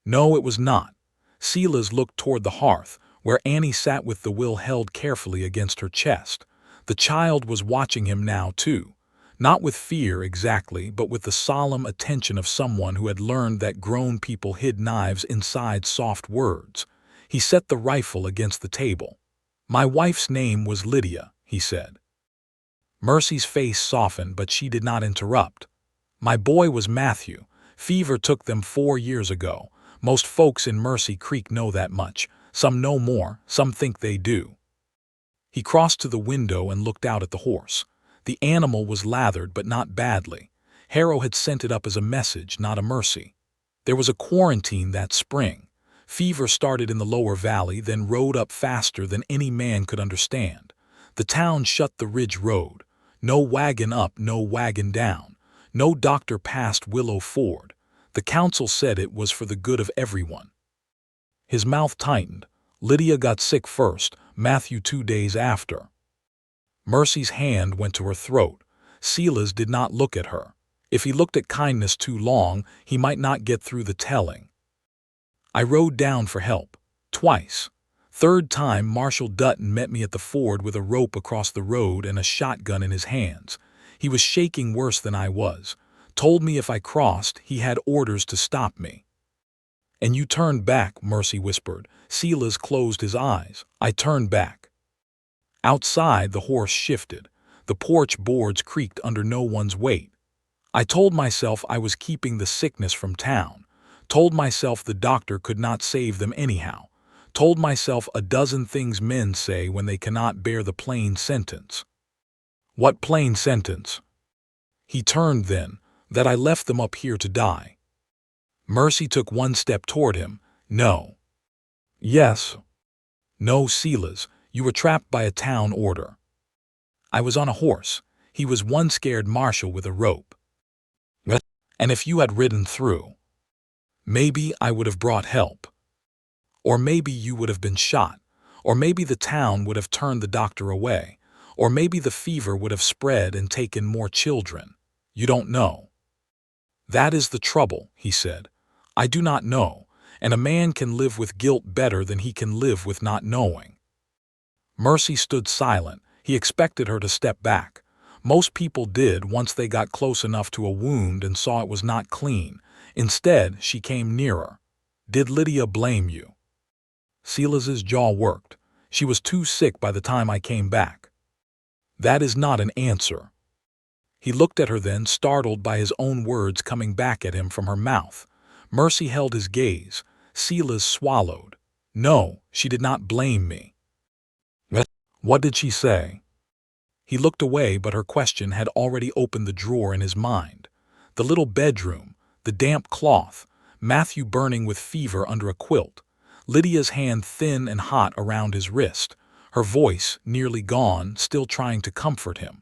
No, it was not. Silas looked toward the hearth, where Annie sat with the will held carefully against her chest. The child was watching him now, too. Not with fear exactly, but with the solemn attention of someone who had learned that grown people hid knives inside soft words. He set the rifle against the table. My wife's name was Lydia, he said. Mercy's face softened, but she did not interrupt. My boy was Matthew. Fever took them 4 years ago. Most folks in Mercy Creek know that much. Some know more, some think they do. He crossed to the window and looked out at the horse. The animal was lathered, but not badly. Harrow had sent it up as a message, not a mercy. There was a quarantine that spring. Fever started in the lower valley, then rode up faster than any man could understand. The town shut the ridge road. No wagon up, no wagon down. No doctor past Willow Ford. The council said it was for the good of everyone. His mouth tightened. Lydia got sick first, Matthew 2 days after. Mercy's hand went to her throat. Silas did not look at her. If he looked at kindness too long, he might not get through the telling. I rode down for help. Twice. Third time, Marshal Dutton met me at the ford with a rope across the road and a shotgun in his hands. He was shaking worse than I was. Told me if I crossed, he had orders to stop me. And you turned back, Mercy whispered. Silas closed his eyes. I turned back. Outside, the horse shifted. The porch boards creaked under no one's weight. I told myself I was keeping the sickness from town. Told myself the doctor could not save them anyhow. Told myself a dozen things men say when they cannot bear the plain sentence. What plain sentence? He turned then, that I left them up here to die. Mercy took one step toward him. No. Yes. No, Silas, you were trapped by a town order. I was on a horse. He was one scared marshal with a rope. And if you had ridden through, maybe I would have brought help. Or maybe you would have been shot. Or maybe the town would have turned the doctor away. Or maybe the fever would have spread and taken more children. You don't know. That is the trouble, he said. I do not know, and a man can live with guilt better than he can live with not knowing. Mercy stood silent. He expected her to step back. Most people did once they got close enough to a wound and saw it was not clean. Instead, she came nearer. Did Lydia blame you? Silas's jaw worked. She was too sick by the time I came back. That is not an answer. He looked at her then, startled by his own words coming back at him from her mouth. Mercy held his gaze. Silas swallowed. No, she did not blame me. What did she say? He looked away, but her question had already opened the drawer in his mind. The little bedroom, the damp cloth, Matthew burning with fever under a quilt, Lydia's hand thin and hot around his wrist, her voice, nearly gone, still trying to comfort him.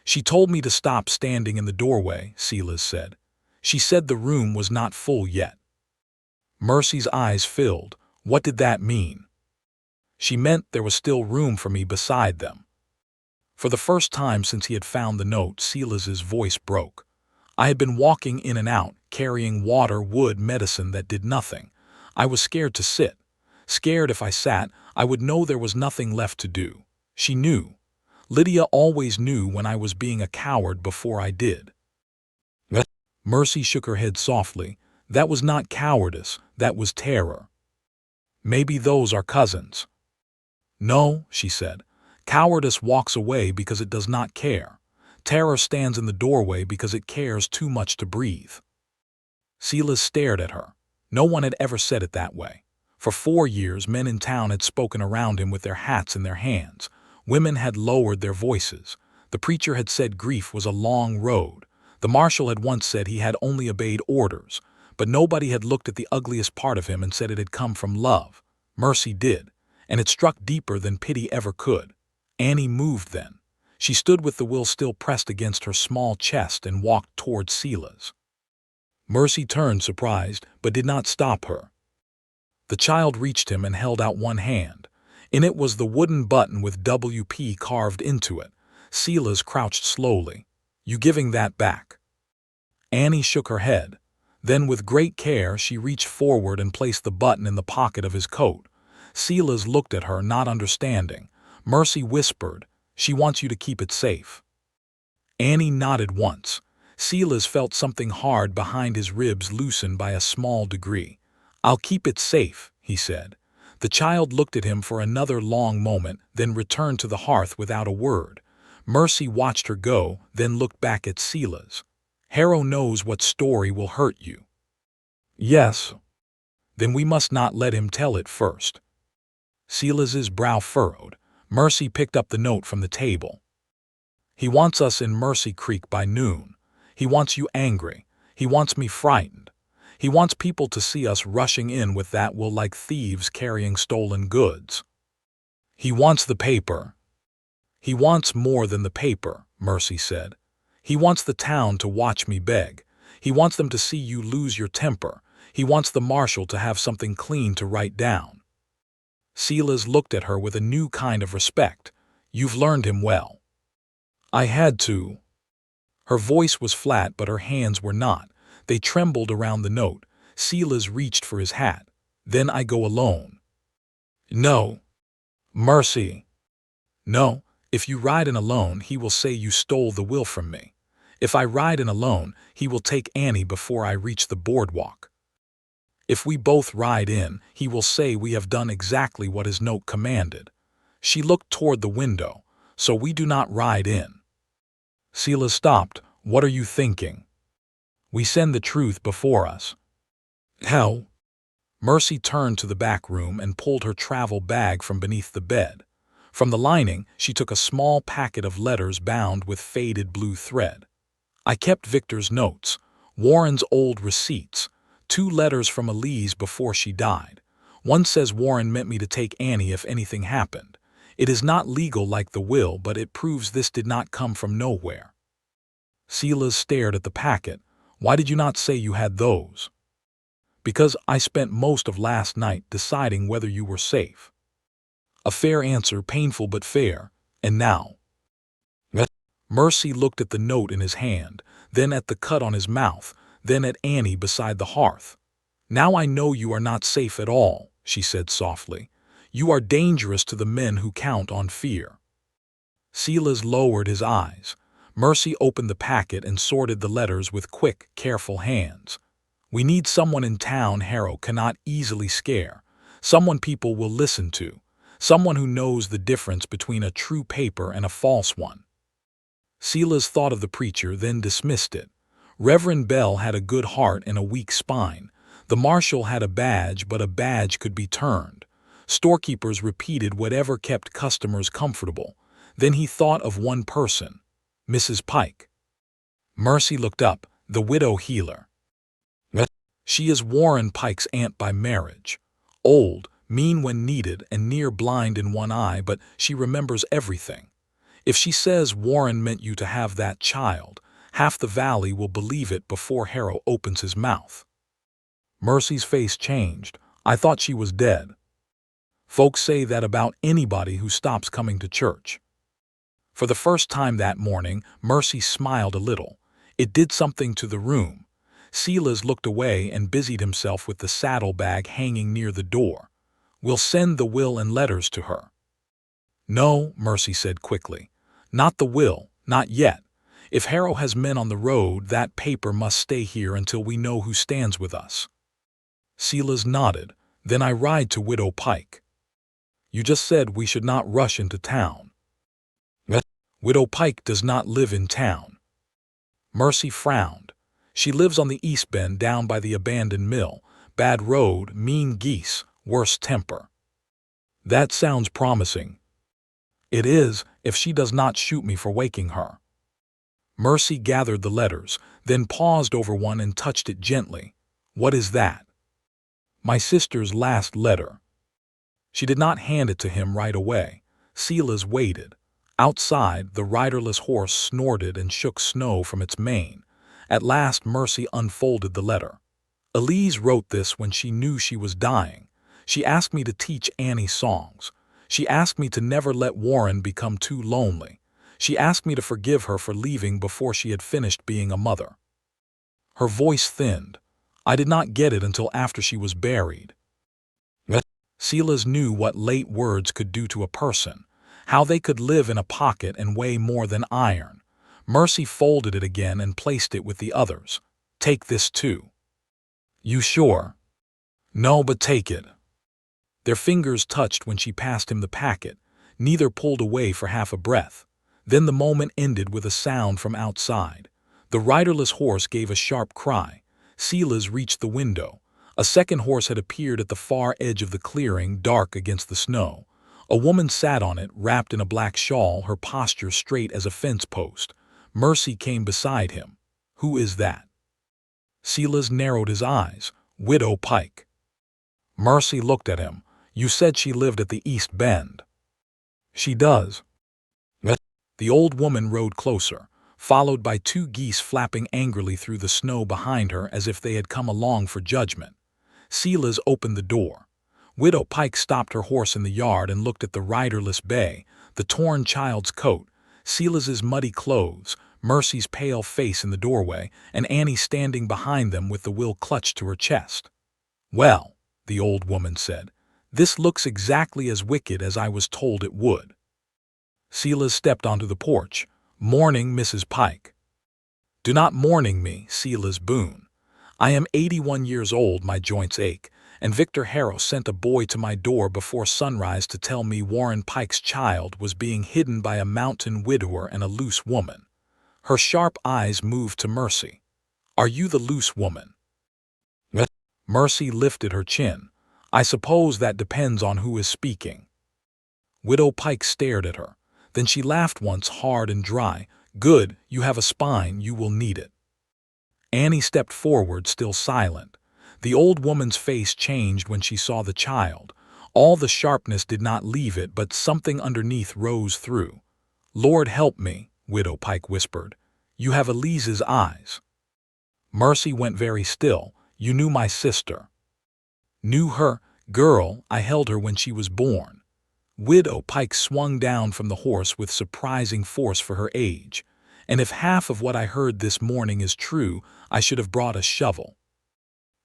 She told me to stop standing in the doorway, Silas said. She said the room was not full yet. Mercy's eyes filled. What did that mean? She meant there was still room for me beside them. For the first time since he had found the note, Silas's voice broke. I had been walking in and out, carrying water, wood, medicine that did nothing. I was scared to sit. Scared if I sat, I would know there was nothing left to do. She knew. Lydia always knew when I was being a coward before I did. Mercy shook her head softly. That was not cowardice, that was terror. Maybe those are cousins. No, she said. Cowardice walks away because it does not care. Terror stands in the doorway because it cares too much to breathe. Silas stared at her. No one had ever said it that way. For 4 years, men in town had spoken around him with their hats in their hands. Women had lowered their voices. The preacher had said grief was a long road. The marshal had once said he had only obeyed orders. But nobody had looked at the ugliest part of him and said it had come from love. Mercy did, and it struck deeper than pity ever could. Annie moved then. She stood with the will still pressed against her small chest and walked toward Silas. Mercy turned surprised, but did not stop her. The child reached him and held out one hand. In it was the wooden button with WP carved into it. Silas crouched slowly. You giving that back? Annie shook her head. Then with great care she reached forward and placed the button in the pocket of his coat. Silas looked at her, not understanding. Mercy whispered, she wants you to keep it safe. Annie nodded once. Silas felt something hard behind his ribs loosen by a small degree. I'll keep it safe, he said. The child looked at him for another long moment, then returned to the hearth without a word. Mercy watched her go, then looked back at Silas. Harrow knows what story will hurt you. Yes. Then we must not let him tell it first. Silas's brow furrowed. Mercy picked up the note from the table. He wants us in Mercy Creek by noon. He wants you angry. He wants me frightened. He wants people to see us rushing in with that will like thieves carrying stolen goods. He wants the paper. He wants more than the paper, Mercy said. He wants the town to watch me beg. He wants them to see you lose your temper. He wants the marshal to have something clean to write down. Silas looked at her with a new kind of respect. You've learned him well. I had to. Her voice was flat, but her hands were not. They trembled around the note. Silas reached for his hat. Then I go alone. No. Mercy. No, if you ride in alone, he will say you stole the will from me. If I ride in alone, he will take Annie before I reach the boardwalk. If we both ride in, he will say we have done exactly what his note commanded. She looked toward the window, so we do not ride in. Silas stopped. What are you thinking? We send the truth before us. How? Mercy turned to the back room and pulled her travel bag from beneath the bed. From the lining, she took a small packet of letters bound with faded blue thread. I kept Victor's notes, Warren's old receipts, 2 letters from Elise before she died. One says Warren meant me to take Annie if anything happened. It is not legal like the will, but it proves this did not come from nowhere. Silas stared at the packet. Why did you not say you had those? Because I spent most of last night deciding whether you were safe. A fair answer, painful but fair. And now? Mercy looked at the note in his hand, then at the cut on his mouth, then at Annie beside the hearth. Now I know you are not safe at all, she said softly. You are dangerous to the men who count on fear. Silas lowered his eyes. Mercy opened the packet and sorted the letters with quick, careful hands. We need someone in town Harrow cannot easily scare, someone people will listen to, someone who knows the difference between a true paper and a false one. Silas thought of the preacher, then dismissed it. Reverend Bell had a good heart and a weak spine. The marshal had a badge, but a badge could be turned. Storekeepers repeated whatever kept customers comfortable. Then he thought of one person, Mrs. Pike. Mercy looked up, the widow healer. She is Warren Pike's aunt by marriage. Old, mean when needed, and near blind in one eye, but she remembers everything. If she says Warren meant you to have that child, half the valley will believe it before Harrow opens his mouth. Mercy's face changed. I thought she was dead. Folks say that about anybody who stops coming to church. For the first time that morning, Mercy smiled a little. It did something to the room. Silas looked away and busied himself with the saddlebag hanging near the door. We'll send the will and letters to her. No, Mercy said quickly. Not the will, not yet. If Harrow has men on the road, that paper must stay here until we know who stands with us. Silas nodded. Then I ride to Widow Pike. You just said we should not rush into town. Widow Pike does not live in town. Mercy frowned. She lives on the East Bend down by the abandoned mill. Bad road, mean geese, worse temper. That sounds promising. It is, if she does not shoot me for waking her. Mercy gathered the letters, then paused over one and touched it gently. What is that? My sister's last letter. She did not hand it to him right away. Silas waited. Outside, the riderless horse snorted and shook snow from its mane. At last, Mercy unfolded the letter. Elise wrote this when she knew she was dying. She asked me to teach Annie songs. She asked me to never let Warren become too lonely. She asked me to forgive her for leaving before she had finished being a mother. Her voice thinned. I did not get it until after she was buried. Silas knew what late words could do to a person, how they could live in a pocket and weigh more than iron. Mercy folded it again and placed it with the others. Take this too. You sure? No, but take it. Their fingers touched when she passed him the packet. Neither pulled away for half a breath. Then the moment ended with a sound from outside. The riderless horse gave a sharp cry. Silas reached the window. A second horse had appeared at the far edge of the clearing, dark against the snow. A woman sat on it, wrapped in a black shawl, her posture straight as a fence post. Mercy came beside him. Who is that? Silas narrowed his eyes. Widow Pike. Mercy looked at him. You said she lived at the East Bend. She does. The old woman rode closer, followed by 2 geese flapping angrily through the snow behind her as if they had come along for judgment. Silas opened the door. Widow Pike stopped her horse in the yard and looked at the riderless bay, the torn child's coat, Silas's muddy clothes, Mercy's pale face in the doorway, and Annie standing behind them with the will clutched to her chest. Well, the old woman said, this looks exactly as wicked as I was told it would. Silas stepped onto the porch. Morning, Mrs. Pike. Do not mourning me, Silas Boone. I am 81 years old, my joints ache, and Victor Harrow sent a boy to my door before sunrise to tell me Warren Pike's child was being hidden by a mountain widower and a loose woman. Her sharp eyes moved to Mercy. Are you the loose woman? Mercy lifted her chin. I suppose that depends on who is speaking. Widow Pike stared at her. Then she laughed once, hard and dry. Good, you have a spine, you will need it. Annie stepped forward, still silent. The old woman's face changed when she saw the child. All the sharpness did not leave it, but something underneath rose through. Lord help me, Widow Pike whispered. You have Elise's eyes. Mercy went very still. You knew my sister. Knew her? Girl, I held her when she was born. Widow Pike swung down from the horse with surprising force for her age. And if half of what I heard this morning is true, I should have brought a shovel.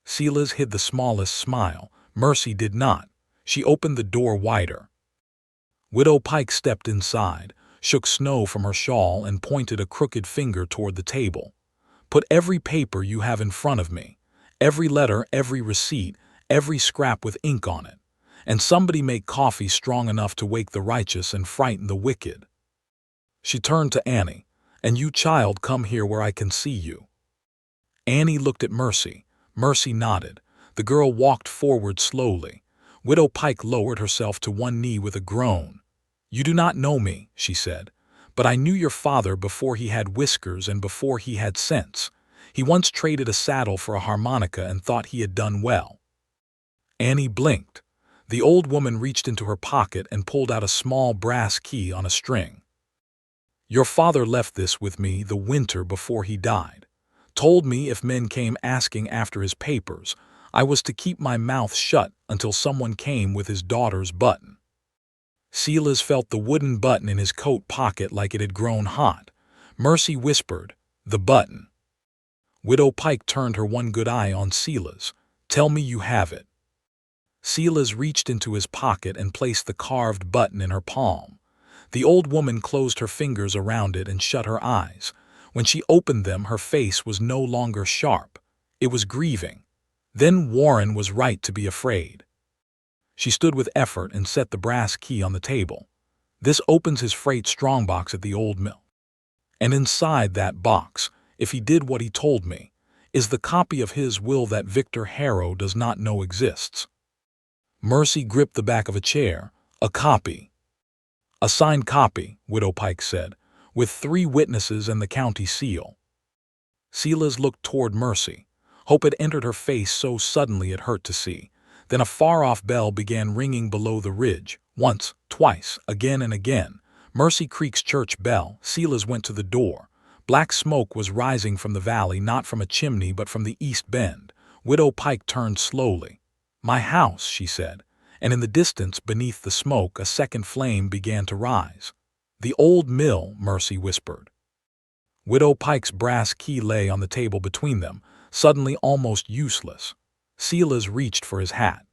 Silas hid the smallest smile. Mercy did not. She opened the door wider. Widow Pike stepped inside, shook snow from her shawl, and pointed a crooked finger toward the table. Put every paper you have in front of me. Every letter, every receipt, every scrap with ink on it. And somebody make coffee strong enough to wake the righteous and frighten the wicked. She turned to Annie. And you, child, come here where I can see you. Annie looked at Mercy. Mercy nodded. The girl walked forward slowly. Widow Pike lowered herself to one knee with a groan. You do not know me, she said, but I knew your father before he had whiskers and before he had sense. He once traded a saddle for a harmonica and thought he had done well. Annie blinked. The old woman reached into her pocket and pulled out a small brass key on a string. Your father left this with me the winter before he died. Told me if men came asking after his papers, I was to keep my mouth shut until someone came with his daughter's button. Silas felt the wooden button in his coat pocket like it had grown hot. Mercy whispered, the button. Widow Pike turned her one good eye on Silas. Tell me you have it. Silas reached into his pocket and placed the carved button in her palm. The old woman closed her fingers around it and shut her eyes. When she opened them, her face was no longer sharp. It was grieving. Then Warren was right to be afraid. She stood with effort and set the brass key on the table. This opens his freight strongbox at the old mill. And inside that box, if he did what he told me, is the copy of his will that Victor Harrow does not know exists. Mercy gripped the back of a chair. A copy. A signed copy, Widow Pike said, with 3 witnesses and the county seal. Silas looked toward Mercy. Hope had entered her face so suddenly it hurt to see. Then a far-off bell began ringing below the ridge. Once, twice, again and again. Mercy Creek's church bell. Silas went to the door. Black smoke was rising from the valley, not from a chimney but from the east bend. Widow Pike turned slowly. My house, she said, and in the distance, beneath the smoke, a second flame began to rise. The old mill, Mercy whispered. Widow Pike's brass key lay on the table between them, suddenly almost useless. Silas reached for his hat.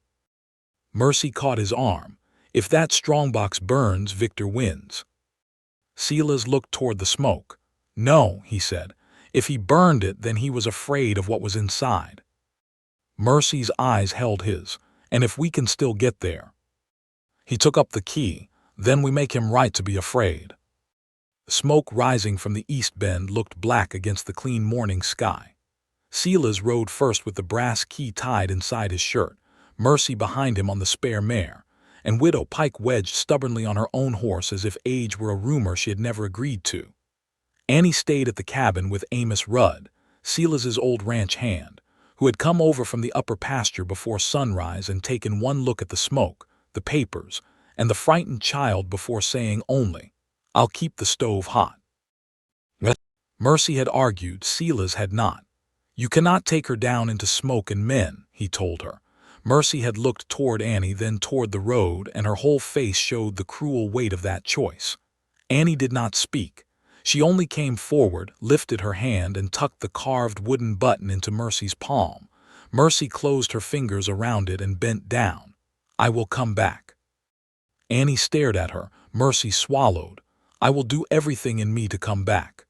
Mercy caught his arm. If that strongbox burns, Victor wins. Silas looked toward the smoke. No, he said. If he burned it, then he was afraid of what was inside. Mercy's eyes held his. And if we can still get there. He took up the key. Then we make him right to be afraid. Smoke rising from the east bend looked black against the clean morning sky. Silas rode first with the brass key tied inside his shirt, Mercy behind him on the spare mare, and Widow Pike wedged stubbornly on her own horse as if age were a rumor she had never agreed to. Annie stayed at the cabin with Amos Rudd, Silas's old ranch hand, who had come over from the upper pasture before sunrise and taken one look at the smoke, the papers, and the frightened child before saying only, I'll keep the stove hot. Mercy had argued, Silas had not. You cannot take her down into smoke and men, he told her. Mercy had looked toward Annie, then toward the road, and her whole face showed the cruel weight of that choice. Annie did not speak. She only came forward, lifted her hand, and tucked the carved wooden button into Mercy's palm. Mercy closed her fingers around it and bent down. I will come back. Annie stared at her. Mercy swallowed. I will do everything in me to come back.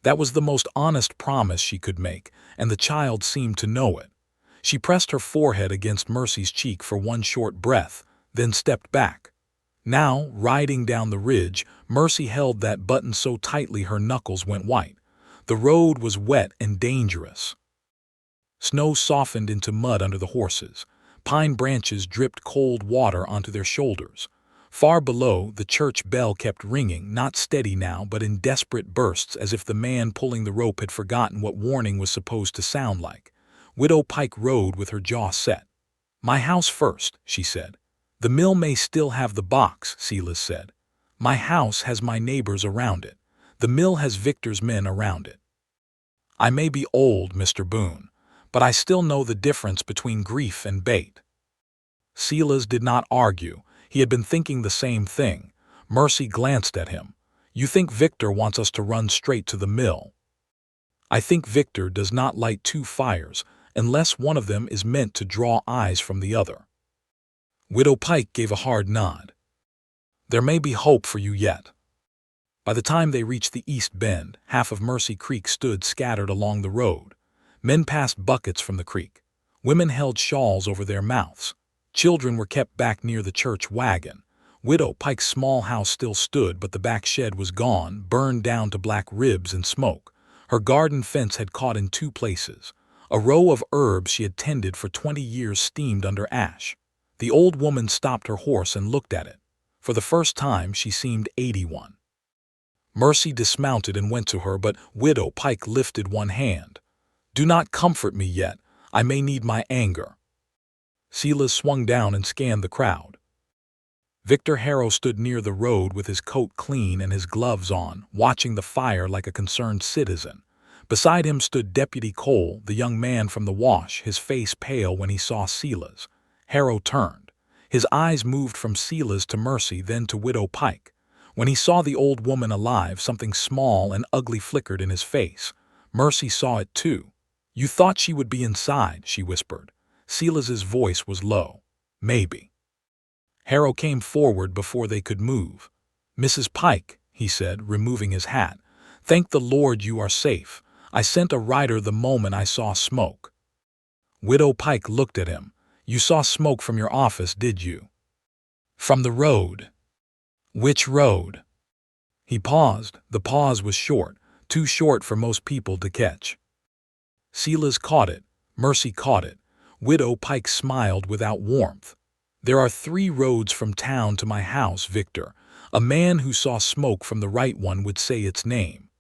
That was the most honest promise she could make, and the child seemed to know it. She pressed her forehead against Mercy's cheek for one short breath, then stepped back. Now, riding down the ridge, Mercy held that button so tightly her knuckles went white. The road was wet and dangerous. Snow softened into mud under the horses. Pine branches dripped cold water onto their shoulders. Far below, the church bell kept ringing, not steady now, but in desperate bursts, as if the man pulling the rope had forgotten what warning was supposed to sound like. Widow Pike rode with her jaw set. "My house first," she said. "The mill may still have the box," Silas said. "My house has my neighbors around it. The mill has Victor's men around it. I may be old, Mr. Boone, but I still know the difference between grief and bait." Silas did not argue. He had been thinking the same thing. Mercy glanced at him. "You think Victor wants us to run straight to the mill?" "I think Victor does not light two fires unless one of them is meant to draw eyes from the other." Widow Pike gave a hard nod. "There may be hope for you yet." By the time they reached the East Bend, half of Mercy Creek stood scattered along the road. Men passed buckets from the creek. Women held shawls over their mouths. Children were kept back near the church wagon. Widow Pike's small house still stood, but the back shed was gone, burned down to black ribs and smoke. Her garden fence had caught in two places. A row of herbs she had tended for 20 years steamed under ash. The old woman stopped her horse and looked at it. For the first time, she seemed 81. Mercy dismounted and went to her, but Widow Pike lifted one hand. "Do not comfort me yet. I may need my anger." Silas swung down and scanned the crowd. Victor Harrow stood near the road with his coat clean and his gloves on, watching the fire like a concerned citizen. Beside him stood Deputy Cole, the young man from the wash, his face pale when he saw Silas. Harrow turned. His eyes moved from Silas to Mercy, then to Widow Pike. When he saw the old woman alive, something small and ugly flickered in his face. Mercy saw it too. "You thought she would be inside," she whispered. Silas's voice was low. "Maybe." Harrow came forward before they could move. "Mrs. Pike," he said, removing his hat, "thank the Lord you are safe. I sent a rider the moment I saw smoke." Widow Pike looked at him. "You saw smoke from your office, did you?" "From the road." "Which road?" He paused. The pause was short, too short for most people to catch. Silas caught it. Mercy caught it. Widow Pike smiled without warmth. "There are 3 roads from town to my house, Victor. A man who saw smoke from the right one would say its name."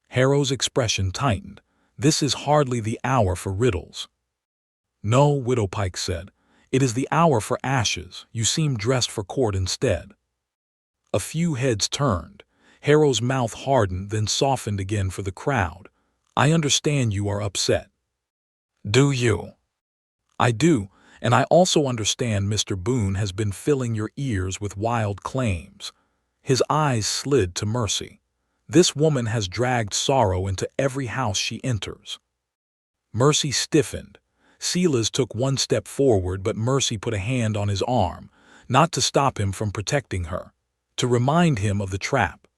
Harrow's expression tightened. "This is hardly the hour for riddles." "No," Widow Pike said. "It is the hour for ashes. You seem dressed for court instead." A few heads turned. Harrow's mouth hardened, then softened again for the crowd. "I understand you are upset." "Do you?" "I do, and I also understand Mr. Boone has been filling your ears with wild claims." His eyes slid to Mercy. "This woman has dragged sorrow into every house she enters." Mercy stiffened. Silas took one step forward, but Mercy put a hand on his arm, not to stop him from protecting her, to remind him of the trap.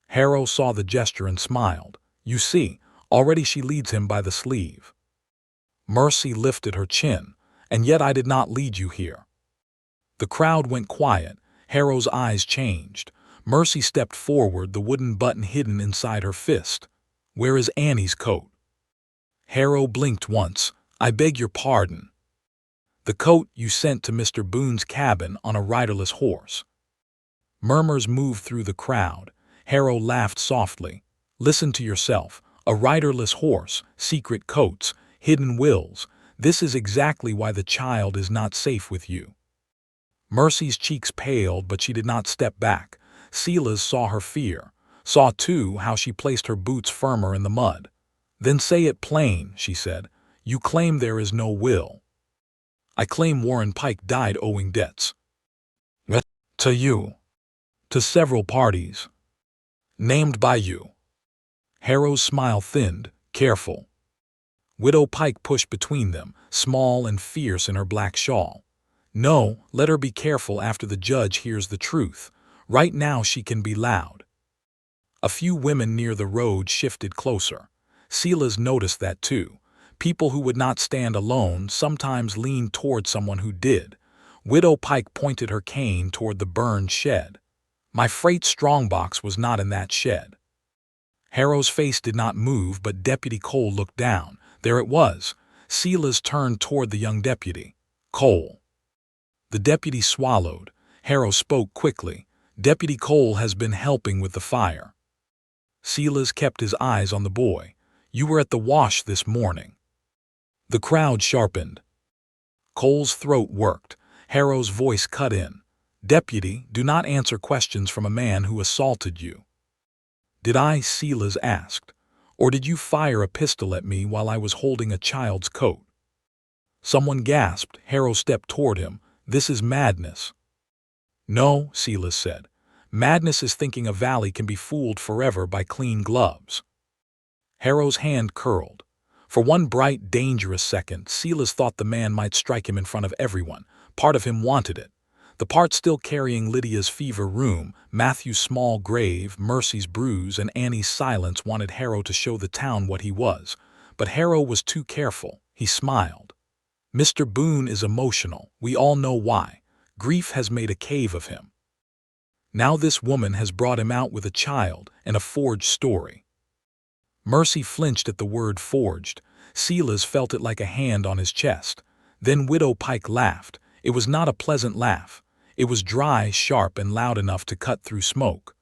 Harrow saw the gesture and smiled. "You see, already she leads him by the sleeve." Mercy lifted her chin. "And yet I did not lead you here." The crowd went quiet. Harrow's eyes changed. Mercy stepped forward, the wooden button hidden inside her fist. "Where is Annie's coat?" Harrow blinked once. "I beg your pardon." "The coat you sent to Mr. Boone's cabin on a riderless horse." Murmurs moved through the crowd. Harrow laughed softly. "Listen to yourself. A riderless horse, secret coats, hidden wills. This is exactly why the child is not safe with you." Mercy's cheeks paled, but she did not step back. Silas saw her fear, saw too how she placed her boots firmer in the mud. "Then say it plain," she said. "You claim there is no will." "I claim Warren Pike died owing debts." "What? To you?" "To several parties." "Named by you?" Harrow's smile thinned. "Careful." Widow Pike pushed between them, small and fierce in her black shawl. "No, let her be careful after the judge hears the truth. Right now she can be loud." A few women near the road shifted closer. Silas noticed that too. People who would not stand alone sometimes leaned toward someone who did. Widow Pike pointed her cane toward the burned shed. My freight strongbox was not in that shed. Harrow's face did not move, but Deputy Cole looked down. There it was. Silas turned toward the young deputy. Cole. The deputy swallowed. Harrow spoke quickly. Deputy Cole has been helping with the fire. Silas kept his eyes on the boy. You were at the wash this morning. The crowd sharpened. Cole's throat worked. Harrow's voice cut in. Deputy, do not answer questions from a man who assaulted you. Did I? Silas asked. Or did you fire a pistol at me while I was holding a child's coat? Someone gasped. Harrow stepped toward him. This is madness. No, Silas said. Madness is thinking a valley can be fooled forever by clean gloves. Harrow's hand curled. For one bright, dangerous second, Silas thought the man might strike him in front of everyone. Part of him wanted it. The part still carrying Lydia's fever room, Matthew's small grave, Mercy's bruise, and Annie's silence wanted Harrow to show the town what he was. But Harrow was too careful. He smiled. Mr. Boone is emotional. We all know why. Grief has made a cave of him. Now this woman has brought him out with a child and a forged story. Mercy flinched at the word forged. Silas felt it like a hand on his chest. Then Widow Pike laughed. It was not a pleasant laugh. It was dry, sharp, and loud enough to cut through smoke.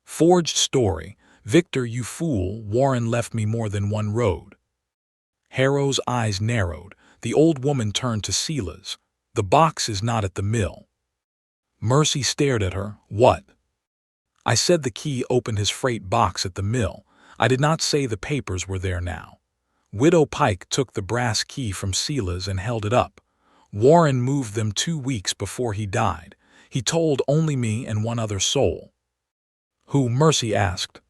Forged story. Victor, you fool, Warren left me more than one road. Harrow's eyes narrowed. The old woman turned to Silas. The box is not at the mill. Mercy stared at her. What? I said the key opened his freight box at the mill. I did not say the papers were there now. Widow Pike took the brass key from Silas and held it up. Warren moved them 2 weeks before he died. He told only me and one other soul. Who? Mercy asked.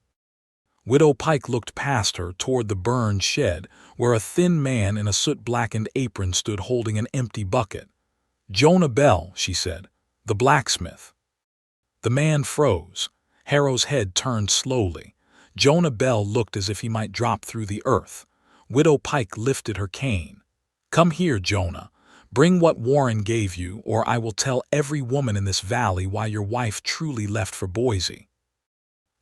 Widow Pike looked past her toward the burned shed, where a thin man in a soot-blackened apron stood holding an empty bucket. Jonah Bell, she said, the blacksmith. The man froze. Harrow's head turned slowly. Jonah Bell looked as if he might drop through the earth. Widow Pike lifted her cane. Come here, Jonah. Bring what Warren gave you, or I will tell every woman in this valley why your wife truly left for Boise.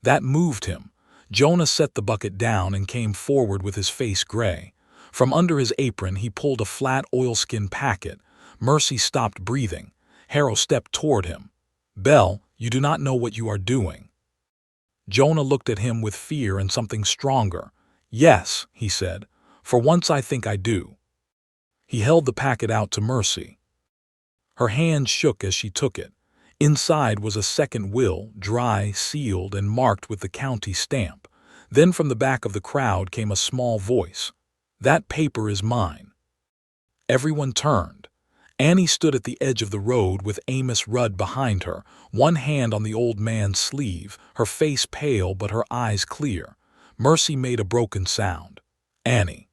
That moved him. Jonah set the bucket down and came forward with his face gray. From under his apron he pulled a flat oilskin packet. Mercy stopped breathing. Harrow stepped toward him. Bell, you do not know what you are doing. Jonah looked at him with fear and something stronger. Yes, he said. For once I think I do. He held the packet out to Mercy. Her hand shook as she took it. Inside was a second will, dry, sealed, and marked with the county stamp. Then from the back of the crowd came a small voice. That paper is mine. Everyone turned. Annie stood at the edge of the road with Amos Rudd behind her, one hand on the old man's sleeve, her face pale but her eyes clear. Mercy made a broken sound. Annie.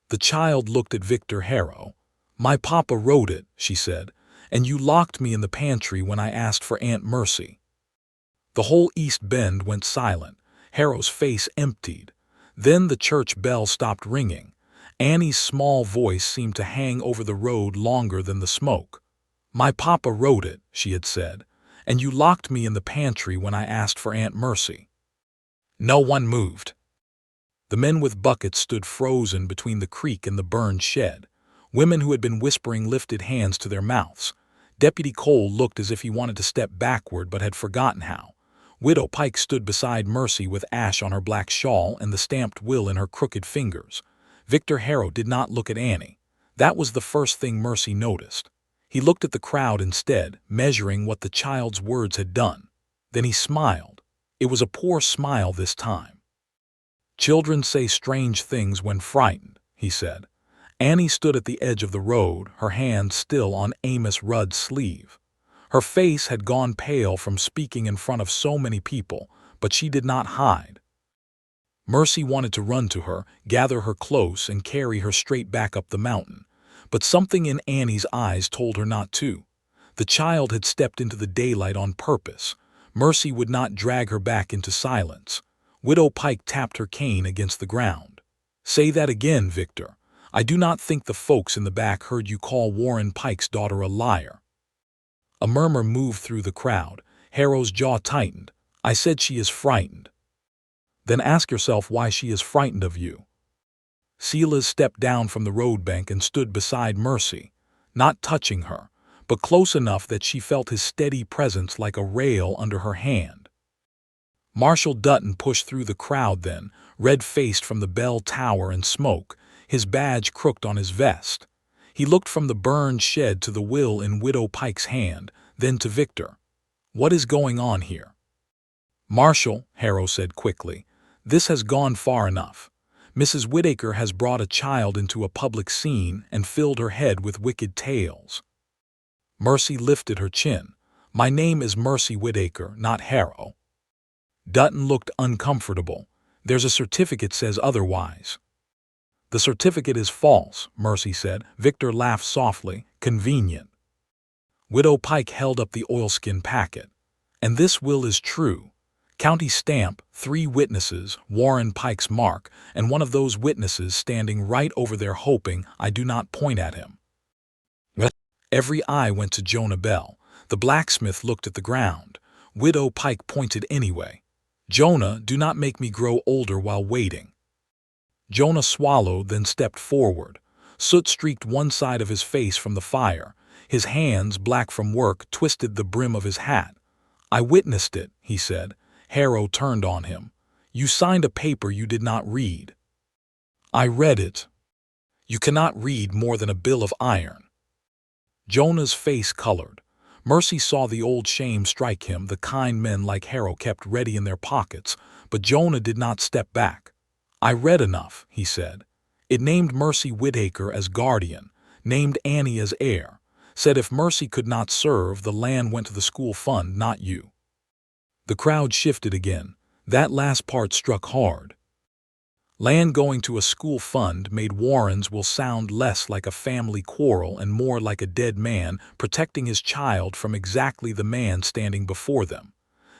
The child looked at Victor Harrow. My papa wrote it, she said, and you locked me in the pantry when I asked for Aunt Mercy. The whole East Bend went silent. Harrow's face emptied. Then the church bell stopped ringing. Annie's small voice seemed to hang over the road longer than the smoke. My papa wrote it, she had said, and you locked me in the pantry when I asked for Aunt Mercy. No one moved. The men with buckets stood frozen between the creek and the burned shed. Women who had been whispering lifted hands to their mouths. Deputy Cole looked as if he wanted to step backward but had forgotten how. Widow Pike stood beside Mercy with ash on her black shawl and the stamped will in her crooked fingers. Victor Harrow did not look at Annie. That was the first thing Mercy noticed. He looked at the crowd instead, measuring what the child's words had done. Then he smiled. It was a poor smile this time. Children say strange things when frightened, he said. Annie stood at the edge of the road, her hand still on Amos Rudd's sleeve. Her face had gone pale from speaking in front of so many people, but she did not hide. Mercy wanted to run to her, gather her close, and carry her straight back up the mountain. But something in Annie's eyes told her not to. The child had stepped into the daylight on purpose. Mercy would not drag her back into silence. Widow Pike tapped her cane against the ground. "Say that again, Victor. I do not think the folks in the back heard you call Warren Pike's daughter a liar." A murmur moved through the crowd. Harrow's jaw tightened. "I said she is frightened." "Then ask yourself why she is frightened of you." Silas stepped down from the road bank and stood beside Mercy, not touching her, but close enough that she felt his steady presence like a rail under her hand. Marshal Dutton pushed through the crowd then, red-faced from the bell tower and smoke, his badge crooked on his vest. He looked from the burned shed to the will in Widow Pike's hand, then to Victor. "What is going on here?" "Marshal," Harrow said quickly, "this has gone far enough. Mrs. Whitaker has brought a child into a public scene and filled her head with wicked tales." Mercy lifted her chin. "My name is Mercy Whitaker, not Harrow." Dutton looked uncomfortable. "There's a certificate says otherwise." "The certificate is false," Mercy said. Victor laughed softly. "Convenient." Widow Pike held up the oilskin packet. "And this will is true. County stamp, 3 witnesses, Warren Pike's mark, and one of those witnesses standing right over there hoping I do not point at him." Every eye went to Jonah Bell. The blacksmith looked at the ground. Widow Pike pointed anyway. "Jonah, do not make me grow older while waiting." Jonah swallowed, then stepped forward. Soot streaked one side of his face from the fire. His hands, black from work, twisted the brim of his hat. "I witnessed it," he said. Harrow turned on him. "You signed a paper you did not read." "I read it." "You cannot read more than a bill of iron." Jonah's face colored. Mercy saw the old shame strike him. The kind men like Harrow kept ready in their pockets, but Jonah did not step back. "I read enough," he said. "It named Mercy Whitaker as guardian, named Annie as heir, said if Mercy could not serve, the land went to the school fund, not you." The crowd shifted again. That last part struck hard. Land going to a school fund made Warrens will sound less like a family quarrel and more like a dead man protecting his child from exactly the man standing before them.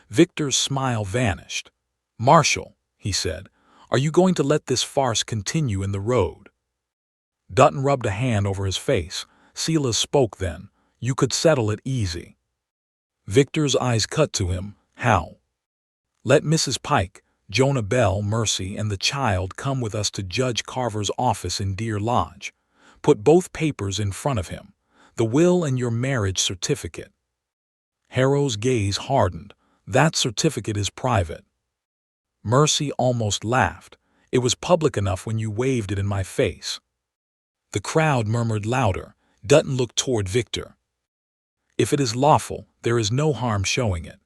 Victor's smile vanished. "Marshal," he said, "are you going to let this farce continue in the road?" Dutton rubbed a hand over his face. Silas spoke then. "You could settle it easy." Victor's eyes cut to him. "How?" "Let Mrs. Pike, Jonah Bell, Mercy, and the child come with us to Judge Carver's office in Deer Lodge. Put both papers in front of him, the will and your marriage certificate." Harrow's gaze hardened. "That certificate is private." Mercy almost laughed. "It was public enough when you waved it in my face." The crowd murmured louder. Dutton looked toward Victor. "If it is lawful, there is no harm showing it."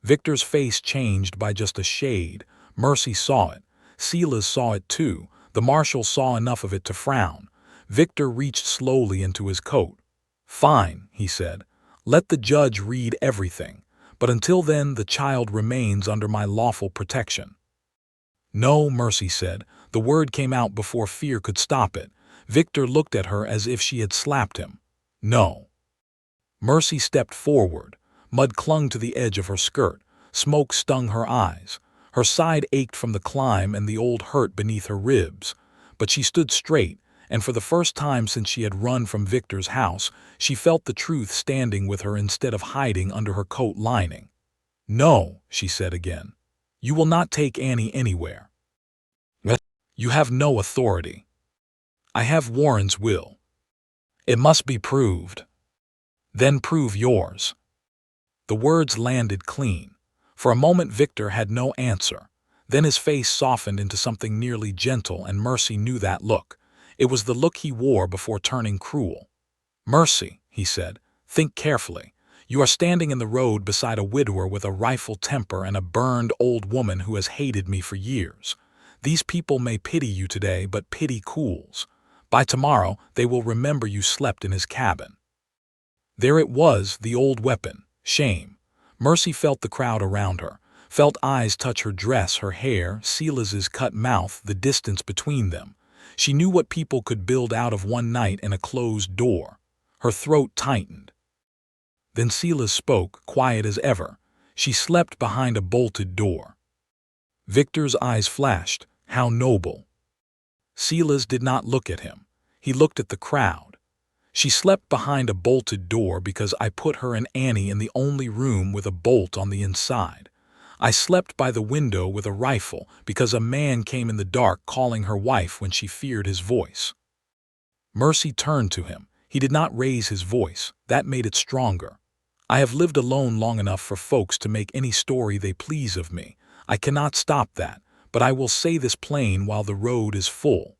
Victor's face changed by just a shade. Mercy saw it. Silas saw it too. The marshal saw enough of it to frown. Victor reached slowly into his coat. "Fine," he said. "Let the judge read everything. But until then, the child remains under my lawful protection." "No," Mercy said. The word came out before fear could stop it. Victor looked at her as if she had slapped him. "No." Mercy stepped forward. Mud clung to the edge of her skirt. Smoke stung her eyes. Her side ached from the climb and the old hurt beneath her ribs. But she stood straight, and for the first time since she had run from Victor's house, she felt the truth standing with her instead of hiding under her coat lining. "No," she said again. "You will not take Annie anywhere. You have no authority. I have Warren's will. It must be proved." "Then prove yours." The words landed clean. For a moment Victor had no answer. Then his face softened into something nearly gentle, and Mercy knew that look. It was the look he wore before turning cruel. "Mercy," he said, "think carefully. You are standing in the road beside a widower with a rifle temper and a burned old woman who has hated me for years. These people may pity you today, but pity cools. By tomorrow, they will remember you slept in his cabin." There it was, the old weapon. Shame. Mercy felt the crowd around her, felt eyes touch her dress, her hair, Silas's cut mouth, the distance between them. She knew what people could build out of one night in a closed door. Her throat tightened. Then Silas spoke, quiet as ever. She slept behind a bolted door. Victor's eyes flashed. How noble. Silas did not look at him. He looked at the crowd. She slept behind a bolted door because I put her and Annie in the only room with a bolt on the inside. I slept by the window with a rifle because a man came in the dark calling her wife when she feared his voice. Mercy turned to him. He did not raise his voice. That made it stronger. I have lived alone long enough for folks to make any story they please of me. I cannot stop that, but I will say this plain while the road is full.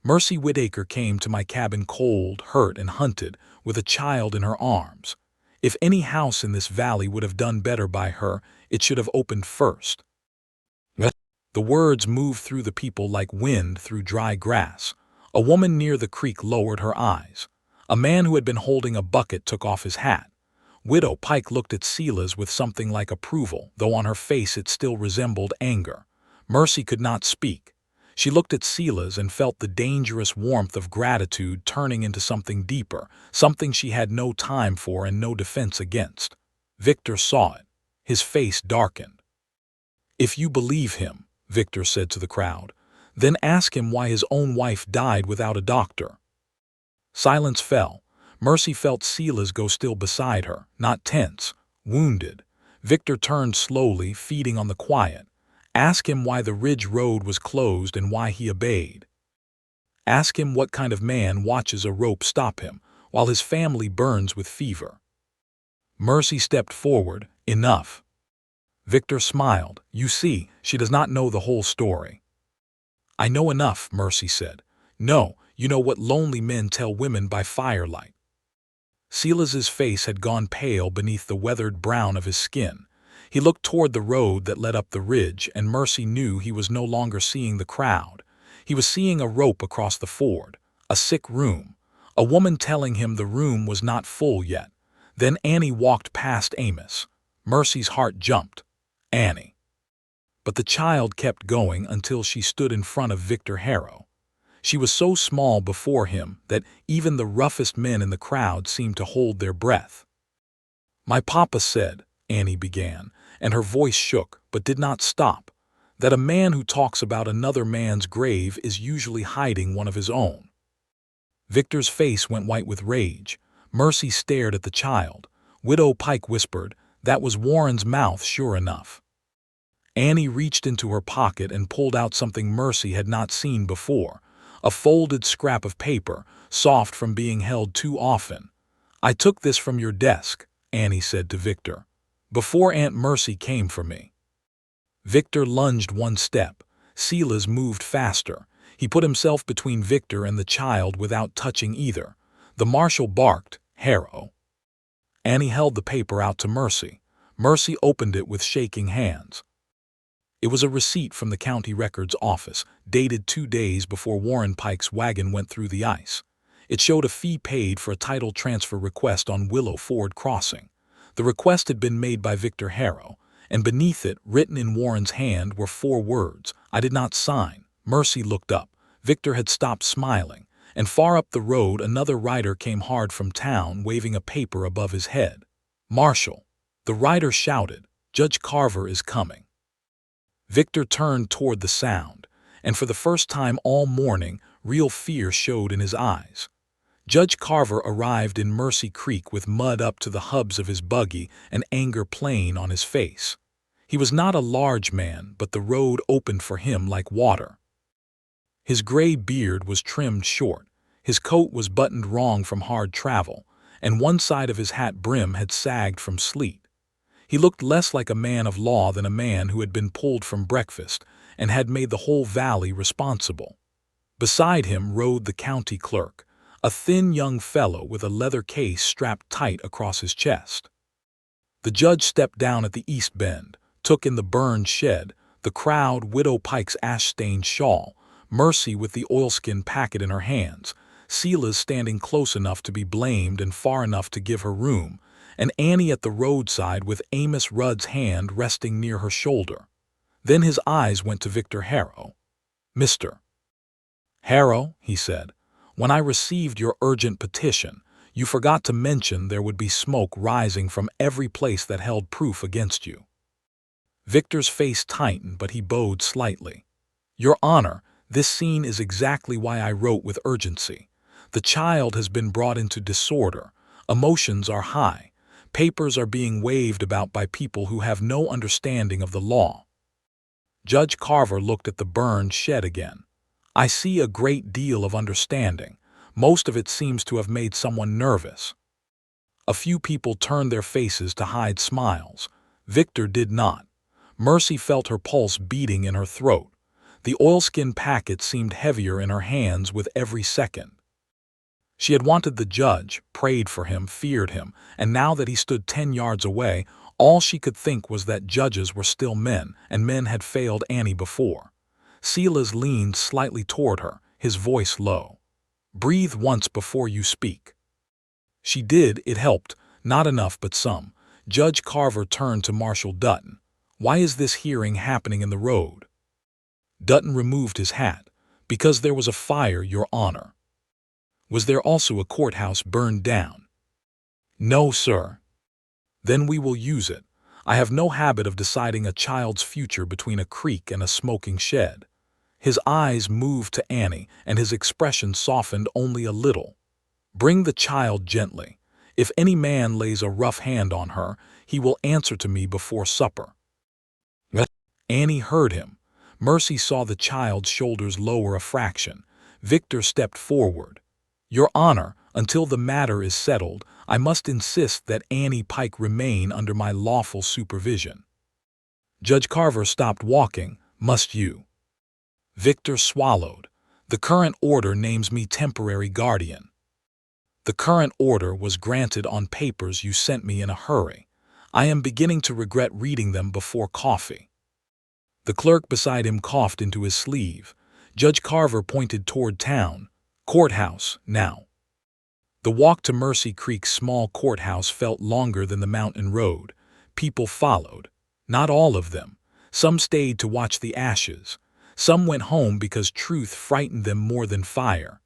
Mercy Whitaker came to my cabin cold, hurt, and hunted, with a child in her arms. If any house in this valley would have done better by her, it should have opened first. The words moved through the people like wind through dry grass. A woman near the creek lowered her eyes. A man who had been holding a bucket took off his hat. Widow Pike looked at Silas with something like approval, though on her face it still resembled anger. Mercy could not speak. She looked at Silas and felt the dangerous warmth of gratitude turning into something deeper, something she had no time for and no defense against. Victor saw it. His face darkened. "If you believe him," Victor said to the crowd, "then ask him why his own wife died without a doctor." Silence fell. Mercy felt Silas go still beside her, not tense, wounded. Victor turned slowly, feeding on the quiet. Ask him why the ridge road was closed and why he obeyed. Ask him what kind of man watches a rope stop him, while his family burns with fever. Mercy stepped forward. Enough. Victor smiled. You see, she does not know the whole story. I know enough, Mercy said. No, you know what lonely men tell women by firelight. Silas's face had gone pale beneath the weathered brown of his skin. He looked toward the road that led up the ridge, and Mercy knew he was no longer seeing the crowd. He was seeing a rope across the ford, a sick room, a woman telling him the room was not full yet. Then Annie walked past Amos. Mercy's heart jumped. Annie. But the child kept going until she stood in front of Victor Harrow. She was so small before him that even the roughest men in the crowd seemed to hold their breath. My papa said, Annie began, and her voice shook but did not stop, that a man who talks about another man's grave is usually hiding one of his own. Victor's face went white with rage. Mercy stared at the child. Widow Pike whispered, that was Warren's mouth, sure enough. Annie reached into her pocket and pulled out something Mercy had not seen before, a folded scrap of paper, soft from being held too often. I took this from your desk, Annie said to Victor, before Aunt Mercy came for me. Victor lunged one step. Silas moved faster. He put himself between Victor and the child without touching either. The marshal barked, Harrow. Annie held the paper out to Mercy. Mercy opened it with shaking hands. It was a receipt from the county records office, dated 2 days before Warren Pike's wagon went through the ice. It showed a fee paid for a title transfer request on Willow Ford Crossing. The request had been made by Victor Harrow, and beneath it, written in Warren's hand, were 4 words, I did not sign. Mercy looked up. Victor had stopped smiling, and far up the road another rider came hard from town, waving a paper above his head. Marshal. The rider shouted, Judge Carver is coming. Victor turned toward the sound, and for the first time all morning, real fear showed in his eyes. Judge Carver arrived in Mercy Creek with mud up to the hubs of his buggy and anger plain on his face. He was not a large man, but the road opened for him like water. His gray beard was trimmed short, his coat was buttoned wrong from hard travel, and one side of his hat brim had sagged from sleet. He looked less like a man of law than a man who had been pulled from breakfast and had made the whole valley responsible. Beside him rode the county clerk, a thin young fellow with a leather case strapped tight across his chest. The judge stepped down at the east bend, took in the burned shed, the crowd, Widow Pike's ash-stained shawl, Mercy with the oilskin packet in her hands, Silas standing close enough to be blamed and far enough to give her room, and Annie at the roadside with Amos Rudd's hand resting near her shoulder. Then his eyes went to Victor Harrow. Mr. Harrow, he said, when I received your urgent petition, you forgot to mention there would be smoke rising from every place that held proof against you. Victor's face tightened, but he bowed slightly. Your Honor, this scene is exactly why I wrote with urgency. The child has been brought into disorder. Emotions are high. Papers are being waved about by people who have no understanding of the law. Judge Carver looked at the burned shed again. I see a great deal of understanding. Most of it seems to have made someone nervous. A few people turned their faces to hide smiles. Victor did not. Mercy felt her pulse beating in her throat. The oilskin packet seemed heavier in her hands with every second. She had wanted the judge, prayed for him, feared him, and now that he stood 10 yards away, all she could think was that judges were still men, and men had failed Annie before. Silas leaned slightly toward her, his voice low. Breathe once before you speak. She did, it helped, not enough but some. Judge Carver turned to Marshal Dutton. Why is this hearing happening in the road? Dutton removed his hat. Because there was a fire, Your Honor. Was there also a courthouse burned down? No, sir. Then we will use it. I have no habit of deciding a child's future between a creek and a smoking shed. His eyes moved to Annie, and his expression softened only a little. Bring the child gently. If any man lays a rough hand on her, he will answer to me before supper. Annie heard him. Mercy saw the child's shoulders lower a fraction. Victor stepped forward. Your Honor, until the matter is settled, I must insist that Annie Pike remain under my lawful supervision. Judge Carver stopped walking. Must you? Victor swallowed. The current order names me temporary guardian. The current order was granted on papers you sent me in a hurry. I am beginning to regret reading them before coffee. The clerk beside him coughed into his sleeve. Judge Carver pointed toward town. Courthouse, now. The walk to Mercy Creek's small courthouse felt longer than the mountain road. People followed. Not all of them. Some stayed to watch the ashes. Some went home because truth frightened them more than fire.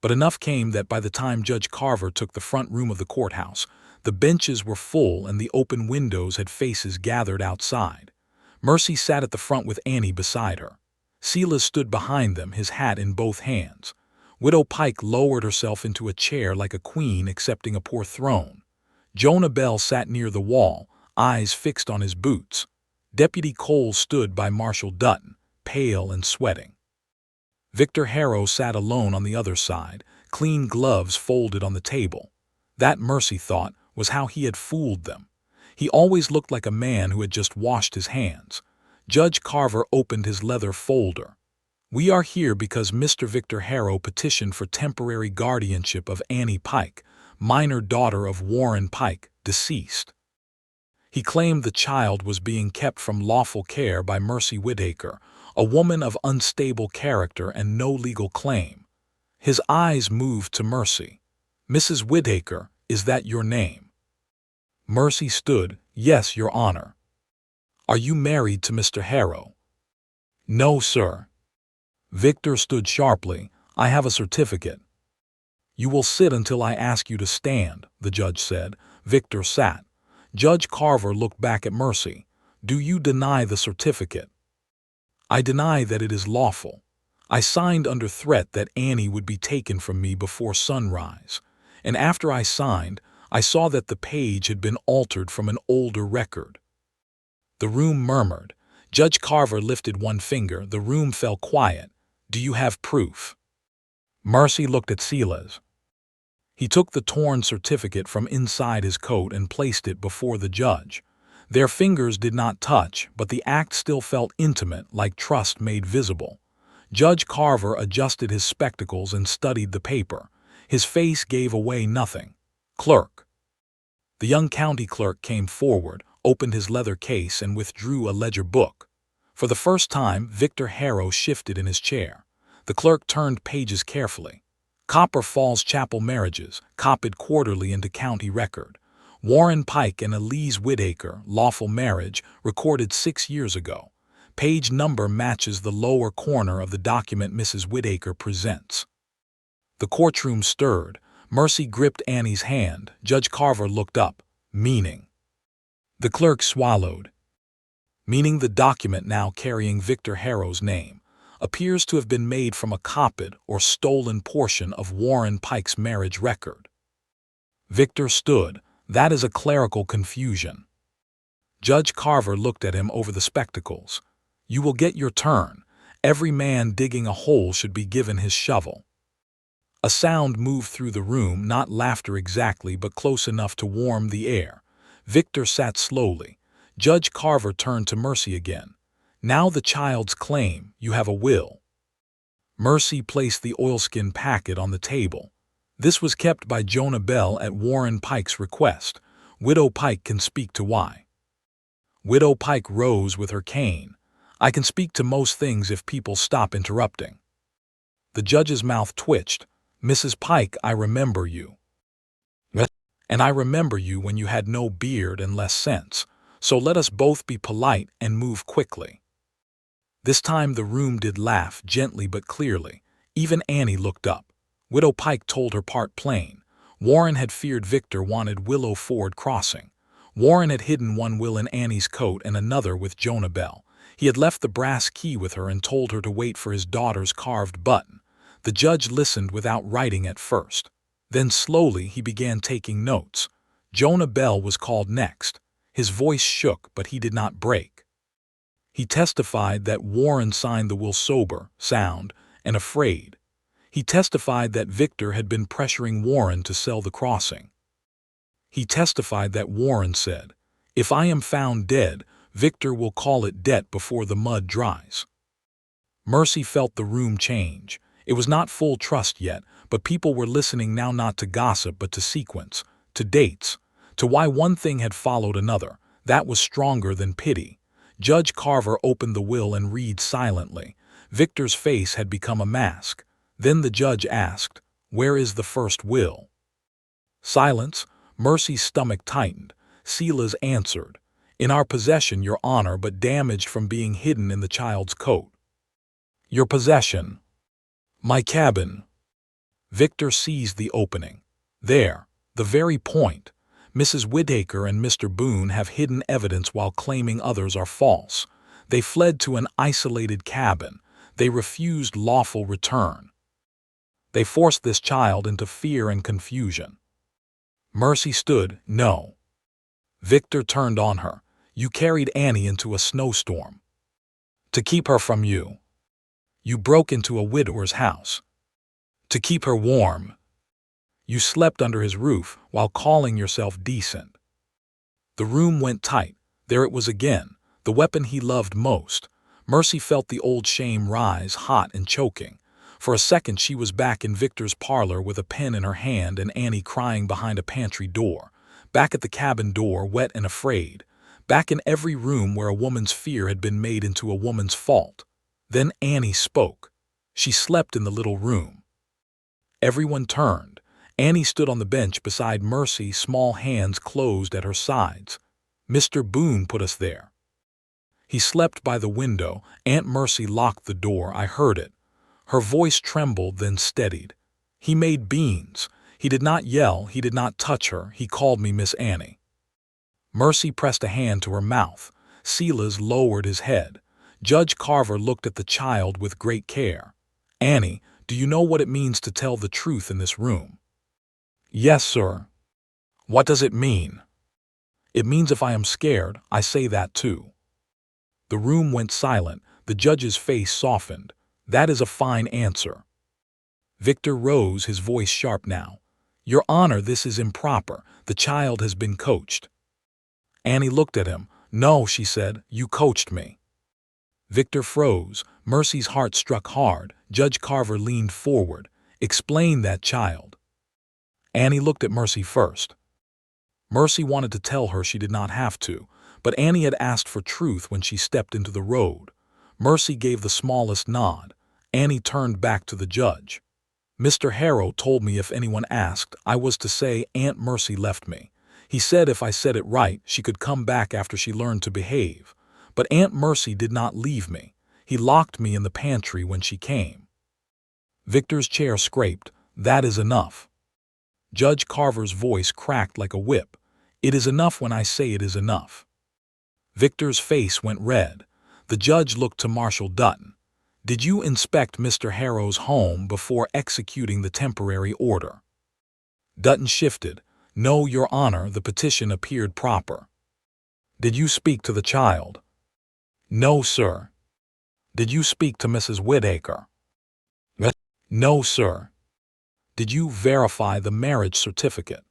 But enough came that by the time Judge Carver took the front room of the courthouse, the benches were full and the open windows had faces gathered outside. Mercy sat at the front with Annie beside her. Silas stood behind them, his hat in both hands. Widow Pike lowered herself into a chair like a queen accepting a poor throne. Jonah Bell sat near the wall, eyes fixed on his boots. Deputy Cole stood by Marshal Dutton, pale and sweating. Victor Harrow sat alone on the other side, clean gloves folded on the table. That, Mercy thought, was how he had fooled them. He always looked like a man who had just washed his hands. Judge Carver opened his leather folder. We are here because Mr. Victor Harrow petitioned for temporary guardianship of Annie Pike, minor daughter of Warren Pike, deceased. He claimed the child was being kept from lawful care by Mercy Whitaker, a woman of unstable character and no legal claim. His eyes moved to Mercy. Mrs. Whitaker, is that your name? Mercy stood. Yes, Your Honor. Are you married to Mr. Harrow? No, sir. Victor stood sharply. I have a certificate. You will sit until I ask you to stand, the judge said. Victor sat. Judge Carver looked back at Mercy. Do you deny the certificate? I deny that it is lawful. I signed under threat that Annie would be taken from me before sunrise. And after I signed, I saw that the page had been altered from an older record. The room murmured. Judge Carver lifted one finger. The room fell quiet. Do you have proof? Mercy looked at Silas. He took the torn certificate from inside his coat and placed it before the judge. Their fingers did not touch, but the act still felt intimate, like trust made visible. Judge Carver adjusted his spectacles and studied the paper. His face gave away nothing. Clerk. The young county clerk came forward, opened his leather case, and withdrew a ledger book. For the first time, Victor Harrow shifted in his chair. The clerk turned pages carefully. Copper Falls Chapel marriages, copied quarterly into county record. Warren Pike and Elise Whitaker, lawful marriage, recorded 6 years ago. Page number matches the lower corner of the document Mrs. Whitaker presents. The courtroom stirred. Mercy gripped Annie's hand. Judge Carver looked up, meaning. The clerk swallowed. meaning the document now carrying Victor Harrow's name appears to have been made from a copied or stolen portion of Warren Pike's marriage record. Victor stood. That is a clerical confusion. Judge Carver looked at him over the spectacles. You will get your turn. Every man digging a hole should be given his shovel. A sound moved through the room, not laughter exactly, but close enough to warm the air. Victor sat slowly. Judge Carver turned to Mercy again. Now the child's claim. You have a will. Mercy placed the oilskin packet on the table. This was kept by Jonah Bell at Warren Pike's request. Widow Pike can speak to why. Widow Pike rose with her cane. I can speak to most things if people stop interrupting. The judge's mouth twitched. Mrs. Pike, I remember you. And I remember you when you had no beard and less sense. So let us both be polite and move quickly. This time the room did laugh, gently but clearly. Even Annie looked up. Widow Pike told her part plain. Warren had feared Victor wanted Willow Ford Crossing. Warren had hidden one will in Annie's coat and another with Jonah Bell. He had left the brass key with her and told her to wait for his daughter's carved button. The judge listened without writing at first. Then slowly he began taking notes. Jonah Bell was called next. His voice shook, but he did not break. He testified that Warren signed the will sober, sound, and afraid. He testified that Victor had been pressuring Warren to sell the crossing. He testified that Warren said, "If I am found dead, Victor will call it debt before the mud dries." Mercy felt the room change. It was not full trust yet, but people were listening now, not to gossip but to sequence, to dates, to why one thing had followed another. That was stronger than pity. Judge Carver opened the will and read silently. Victor's face had become a mask. Then the judge asked, "Where is the first will?" Silence. Mercy's stomach tightened. Silas answered, "In our possession, Your Honor, but damaged from being hidden in the child's coat." "Your possession?" "My cabin." Victor seized the opening. "There, the very point. Mrs. Whitaker and Mr. Boone have hidden evidence while claiming others are false. They fled to an isolated cabin. They refused lawful return. They forced this child into fear and confusion." Mercy stood. "No." Victor turned on her. "You carried Annie into a snowstorm. To keep her from you. You broke into a widower's house. To keep her warm. You slept under his roof while calling yourself decent." The room went tight. There it was again, the weapon he loved most. Mercy felt the old shame rise, hot and choking. For a second she was back in Victor's parlor with a pen in her hand and Annie crying behind a pantry door. Back at the cabin door, wet and afraid. Back in every room where a woman's fear had been made into a woman's fault. Then Annie spoke. She slept in the little room. Everyone turned. Annie stood on the bench beside Mercy, small hands closed at her sides. "Mr. Boone put us there. He slept by the window. Aunt Mercy locked the door. I heard it." Her voice trembled, then steadied. "He made beans. He did not yell. He did not touch her. He called me Miss Annie." Mercy pressed a hand to her mouth. Silas lowered his head. Judge Carver looked at the child with great care. "Annie, do you know what it means to tell the truth in this room?" "Yes, sir." "What does it mean?" "It means if I am scared, I say that too." The room went silent. The judge's face softened. "That is a fine answer." Victor rose, his voice sharp now. "Your Honor, this is improper. The child has been coached." Annie looked at him. "No," she said, "you coached me." Victor froze. Mercy's heart struck hard. Judge Carver leaned forward. "Explain that child." Annie looked at Mercy first. Mercy wanted to tell her she did not have to, but Annie had asked for truth when she stepped into the road. Mercy gave the smallest nod. Annie turned back to the judge. "Mr. Harrow told me if anyone asked, I was to say Aunt Mercy left me. He said if I said it right, she could come back after she learned to behave. But Aunt Mercy did not leave me. He locked me in the pantry when she came." Victor's chair scraped. "That is enough." Judge Carver's voice cracked like a whip. "It is enough when I say it is enough." Victor's face went red. The judge looked to Marshal Dutton. "Did you inspect Mr. Harrow's home before executing the temporary order?" Dutton shifted. "No, Your Honor, the petition appeared proper." "Did you speak to the child?" "No, sir." "Did you speak to Mrs. Whitaker?" "No, sir." "Did you verify the marriage certificate?"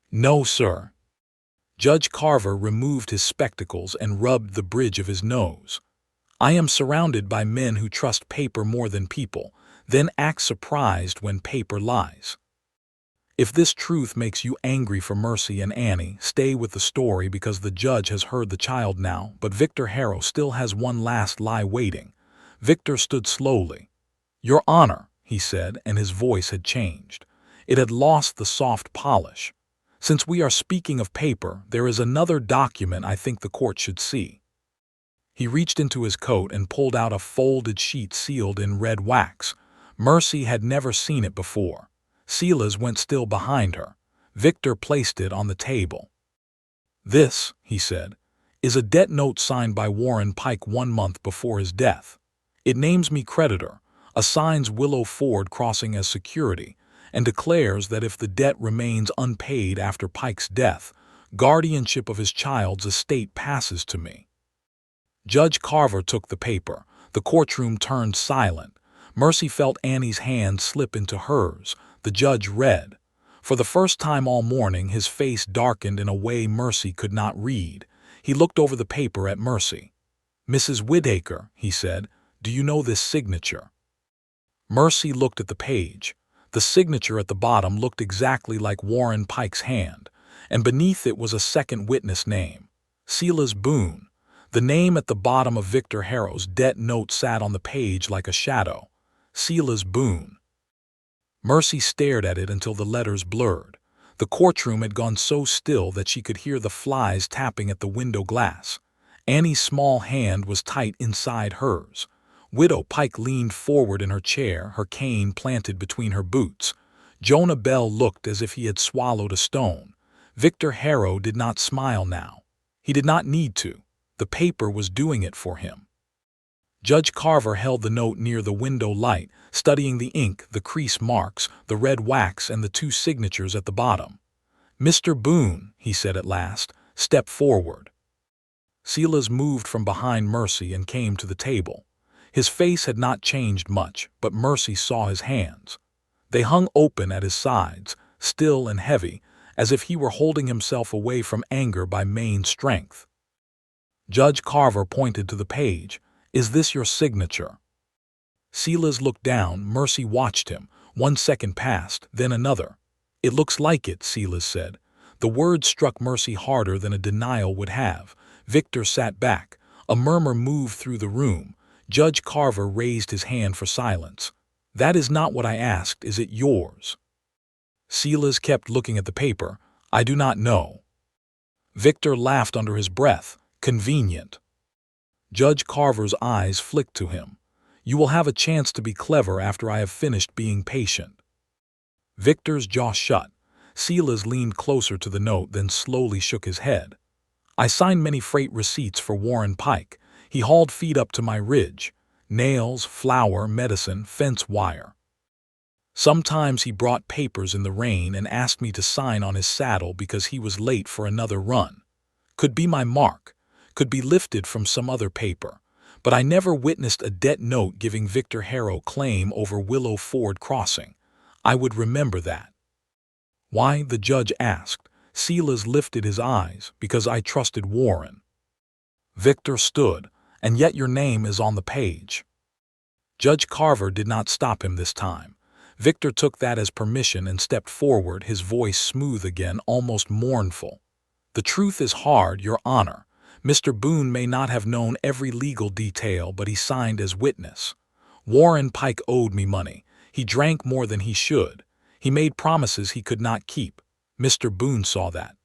"No, sir." Judge Carver removed his spectacles and rubbed the bridge of his nose. "I am surrounded by men who trust paper more than people, then act surprised when paper lies. If this truth makes you angry for Mercy and Annie, stay with the story because the judge has heard the child now, but Victor Harrow still has one last lie waiting." Victor stood slowly. "Your Honor," he said, and his voice had changed. It had lost the soft polish. "Since we are speaking of paper, there is another document I think the court should see." He reached into his coat and pulled out a folded sheet sealed in red wax. Mercy had never seen it before. Silas went still behind her. Victor placed it on the table. "This," he said, "is a debt note signed by Warren Pike 1 month before his death. It names me creditor, assigns Willow Ford Crossing as security, and declares that if the debt remains unpaid after Pike's death, guardianship of his child's estate passes to me." Judge Carver took the paper. The courtroom turned silent. Mercy felt Annie's hand slip into hers. The judge read. For the first time all morning, his face darkened in a way Mercy could not read. He looked over the paper at Mercy. "Mrs. Whitaker," he said, "do you know this signature?" Mercy looked at the page. The signature at the bottom looked exactly like Warren Pike's hand, and beneath it was a second witness name, Silas Boone. The name at the bottom of Victor Harrow's debt note sat on the page like a shadow. Silas Boone. Mercy stared at it until the letters blurred. The courtroom had gone so still that she could hear the flies tapping at the window glass. Annie's small hand was tight inside hers. Widow Pike leaned forward in her chair, her cane planted between her boots. Jonah Bell looked as if he had swallowed a stone. Victor Harrow did not smile now. He did not need to. The paper was doing it for him. Judge Carver held the note near the window light, studying the ink, the crease marks, the red wax, and the 2 signatures at the bottom. "Mr. Boone," he said at last, "step forward." Silas moved from behind Mercy and came to the table. His face had not changed much, but Mercy saw his hands. They hung open at his sides, still and heavy, as if he were holding himself away from anger by main strength. Judge Carver pointed to the page. "Is this your signature?" Silas looked down. Mercy watched him. 1 second passed, then another. "It looks like it," Silas said. The word struck Mercy harder than a denial would have. Victor sat back. A murmur moved through the room. Judge Carver raised his hand for silence. "That is not what I asked. Is it yours?" Silas kept looking at the paper. "I do not know." Victor laughed under his breath. "Convenient." Judge Carver's eyes flicked to him. "You will have a chance to be clever after I have finished being patient." Victor's jaw shut. Silas leaned closer to the note, then slowly shook his head. "I signed many freight receipts for Warren Pike. He hauled feed up to my ridge. Nails, flour, medicine, fence wire. Sometimes he brought papers in the rain and asked me to sign on his saddle because he was late for another run. Could be my mark. Could be lifted from some other paper, but I never witnessed a debt note giving Victor Harrow claim over Willow Ford Crossing. I would remember that." "Why?" the judge asked. Silas lifted his eyes. "Because I trusted Warren." Victor stood. "And yet your name is on the page." Judge Carver did not stop him this time. Victor took that as permission and stepped forward, his voice smooth again, almost mournful. "The truth is hard, Your Honor. Mr. Boone may not have known every legal detail, but he signed as witness. Warren Pike owed me money. He drank more than he should. He made promises he could not keep. Mr. Boone saw that.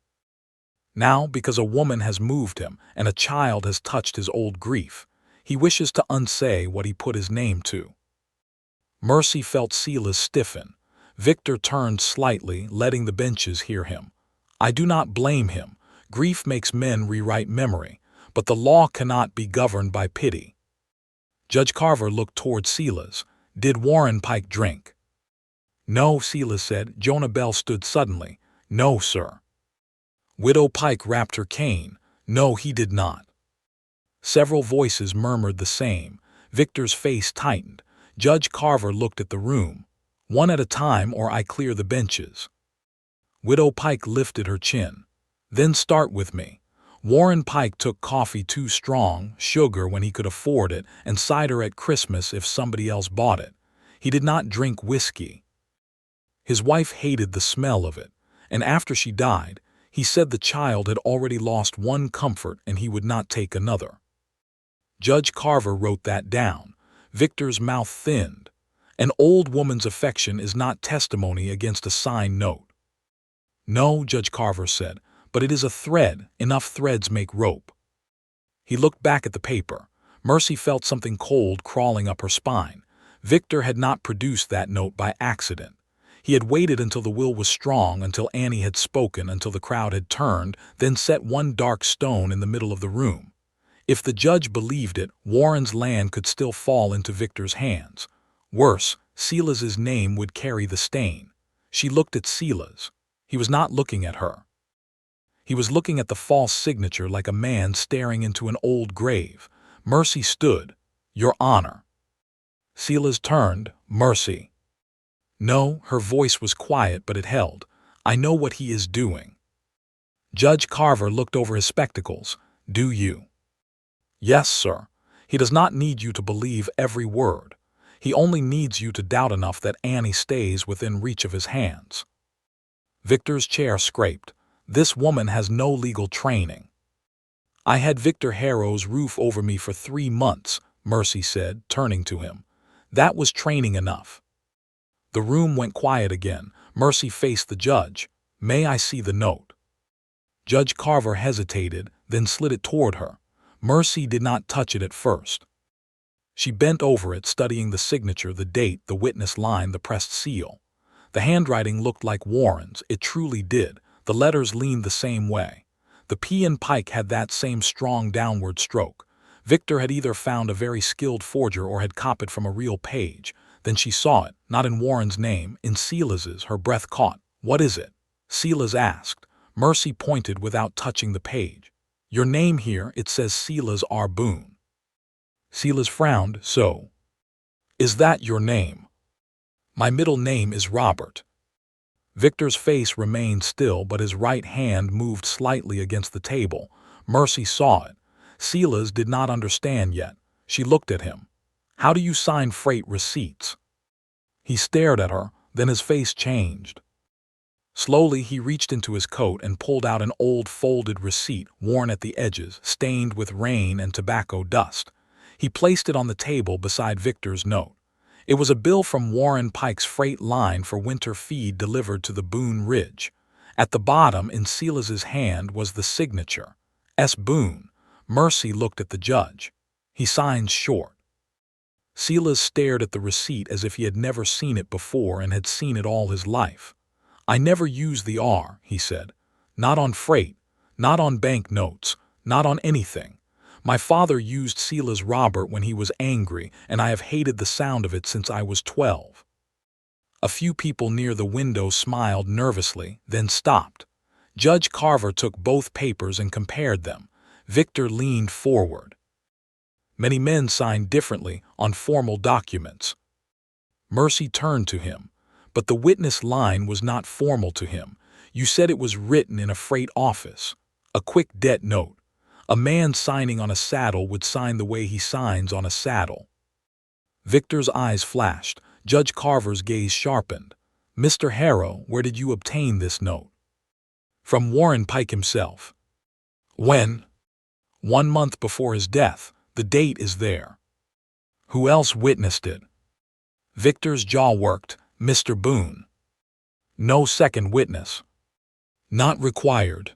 Now, because a woman has moved him and a child has touched his old grief, he wishes to unsay what he put his name to." Mercy felt Silas stiffen. Victor turned slightly, letting the benches hear him. "I do not blame him. Grief makes men rewrite memory, but the law cannot be governed by pity. Judge Carver looked toward Silas. Did Warren Pike drink? No, Silas said. Jonah Bell stood suddenly. No, sir. Widow Pike rapped her cane. No, he did not. Several voices murmured the same. Victor's face tightened. Judge Carver looked at the room. One at a time, or I clear the benches. Widow Pike lifted her chin. Then start with me. Warren Pike took coffee too strong, sugar when he could afford it, and cider at Christmas if somebody else bought it. He did not drink whiskey. His wife hated the smell of it, and after she died, he said the child had already lost one comfort and he would not take another. Judge Carver wrote that down. Victor's mouth thinned. An old woman's affection is not testimony against a signed note. No, Judge Carver said, but it is a thread. Enough threads make rope. He looked back at the paper. Mercy felt something cold crawling up her spine. Victor had not produced that note by accident. He had waited until the will was strong, until Annie had spoken, until the crowd had turned, then set one dark stone in the middle of the room. If the judge believed it, Warren's land could still fall into Victor's hands. Worse, Silas's name would carry the stain. She looked at Silas. He was not looking at her. He was looking at the false signature like a man staring into an old grave. Mercy stood. Your Honor. Silas turned. Mercy. No, her voice was quiet, but it held. I know what he is doing. Judge Carver looked over his spectacles. Do you? Yes, sir. He does not need you to believe every word. He only needs you to doubt enough that Annie stays within reach of his hands. Victor's chair scraped. This woman has no legal training. I had Victor Harrow's roof over me for 3 months, Mercy said, turning to him. That was training enough. The room went quiet again. Mercy faced the judge. May I see the note? Judge Carver hesitated, then slid it toward her. Mercy did not touch it at first. She bent over it, studying the signature, the date, the witness line, the pressed seal. The handwriting looked like Warren's. It truly did. The letters leaned the same way. The P in Pike had that same strong downward stroke. Victor had either found a very skilled forger or had copied from a real page. Then she saw it, not in Warren's name, in Silas's. Her breath caught. What is it? Silas asked. Mercy pointed without touching the page. Your name here, it says Silas R. Boone. Silas frowned. So, is that your name? My middle name is Robert. Victor's face remained still, but his right hand moved slightly against the table. Mercy saw it. Silas did not understand yet. She looked at him. How do you sign freight receipts? He stared at her, then his face changed. Slowly he reached into his coat and pulled out an old folded receipt, worn at the edges, stained with rain and tobacco dust. He placed it on the table beside Victor's note. It was a bill from Warren Pike's freight line for winter feed delivered to the Boone Ridge. At the bottom, in Silas's hand, was the signature. S. Boone. Mercy looked at the judge. He signed short. Silas stared at the receipt as if he had never seen it before and had seen it all his life. I never use the R, he said. Not on freight, not on bank notes, not on anything. My father used Silas Robert when he was angry, and I have hated the sound of it since I was 12. A few people near the window smiled nervously, then stopped. Judge Carver took both papers and compared them. Victor leaned forward. Many men signed differently on formal documents. Mercy turned to him. But the witness line was not formal to him. You said it was written in a freight office. A quick debt note. A man signing on a saddle would sign the way he signs on a saddle. Victor's eyes flashed. Judge Carver's gaze sharpened. Mr. Harrow, where did you obtain this note? From Warren Pike himself. When? 1 month before his death. The date is there. Who else witnessed it? Victor's jaw worked. Mr. Boone. No second witness. Not required.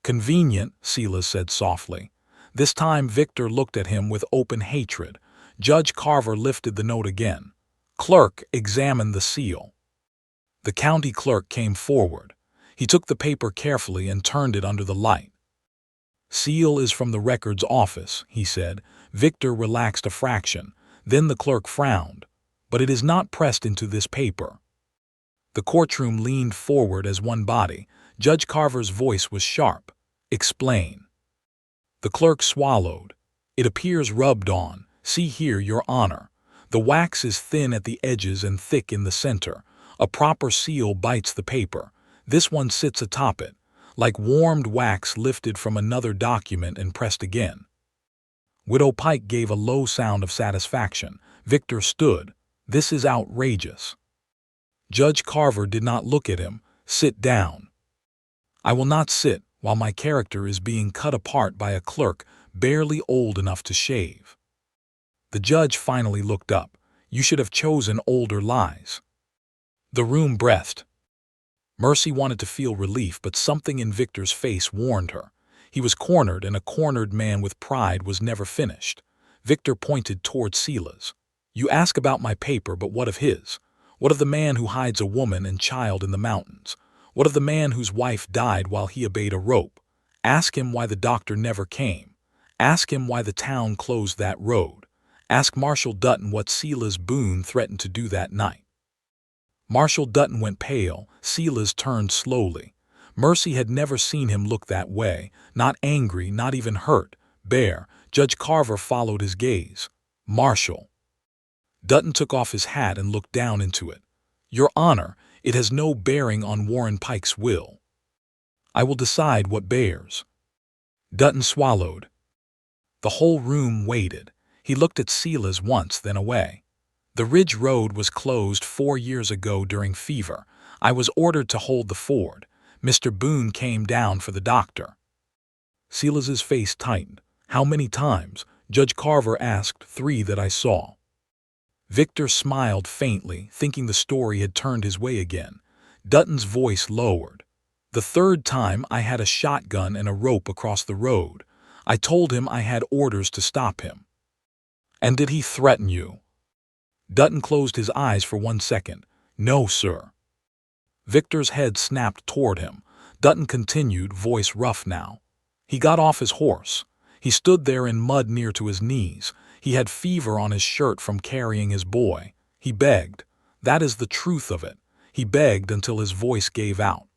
Convenient, Silas said softly. This time Victor looked at him with open hatred. Judge Carver lifted the note again. Clerk, examine the seal. The county clerk came forward. He took the paper carefully and turned it under the light. "Seal is from the records office," he said. Victor relaxed a fraction. Then the clerk frowned. "But it is not pressed into this paper." The courtroom leaned forward as one body. Judge Carver's voice was sharp. "Explain." The clerk swallowed. "It appears rubbed on. See here, Your Honor. The wax is thin at the edges and thick in the center. A proper seal bites the paper. This one sits atop it, like warmed wax lifted from another document and pressed again." Widow Pike gave a low sound of satisfaction. Victor stood. "This is outrageous." Judge Carver did not look at him. "Sit down." "I will not sit while my character is being cut apart by a clerk barely old enough to shave." The judge finally looked up. "You should have chosen older lies." The room breathed. Mercy wanted to feel relief, but something in Victor's face warned her. He was cornered, and a cornered man with pride was never finished. Victor pointed toward Silas. "You ask about my paper, but what of his? What of the man who hides a woman and child in the mountains? What of the man whose wife died while he obeyed a rope? Ask him why the doctor never came. Ask him why the town closed that road. Ask Marshal Dutton what Silas Boone threatened to do that night." Marshal Dutton went pale. Silas turned slowly. Mercy had never seen him look that way, not angry, not even hurt, bare. Judge Carver followed his gaze. "Marshal." Dutton took off his hat and looked down into it. "Your Honor, it has no bearing on Warren Pike's will." "I will decide what bears." Dutton swallowed. The whole room waited. He looked at Silas once, then away. "The Ridge Road was closed 4 years ago during fever. I was ordered to hold the ford. Mr. Boone came down for the doctor." Silas's face tightened. "How many times?" Judge Carver asked. "3 that I saw." Victor smiled faintly, thinking the story had turned his way again. Dutton's voice lowered. "The 3rd time I had a shotgun and a rope across the road. I told him I had orders to stop him." "And did he threaten you?" Dutton closed his eyes for 1 second. "No, sir." Victor's head snapped toward him. Dutton continued, voice rough now. "He got off his horse. He stood there in mud near to his knees. He had fever on his shirt from carrying his boy. He begged. That is the truth of it. He begged until his voice gave out."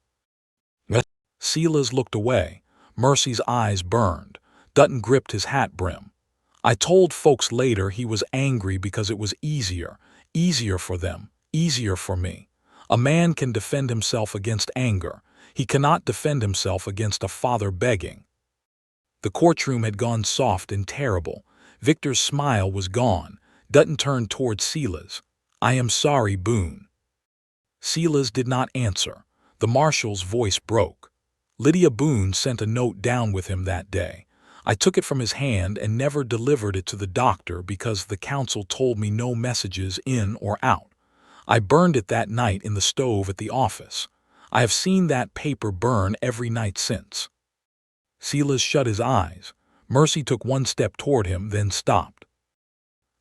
Silas looked away. Mercy's eyes burned. Dutton gripped his hat brim. "I told folks later he was angry because it was easier for them, easier for me. A man can defend himself against anger. He cannot defend himself against a father begging." The courtroom had gone soft and terrible. Victor's smile was gone. Dutton turned toward Silas. "I am sorry, Boone." Silas did not answer. The marshal's voice broke. "Lydia Boone sent a note down with him that day. I took it from his hand and never delivered it to the doctor because the counsel told me no messages in or out. I burned it that night in the stove at the office. I have seen that paper burn every night since." Silas shut his eyes. Mercy took 1 step toward him, then stopped.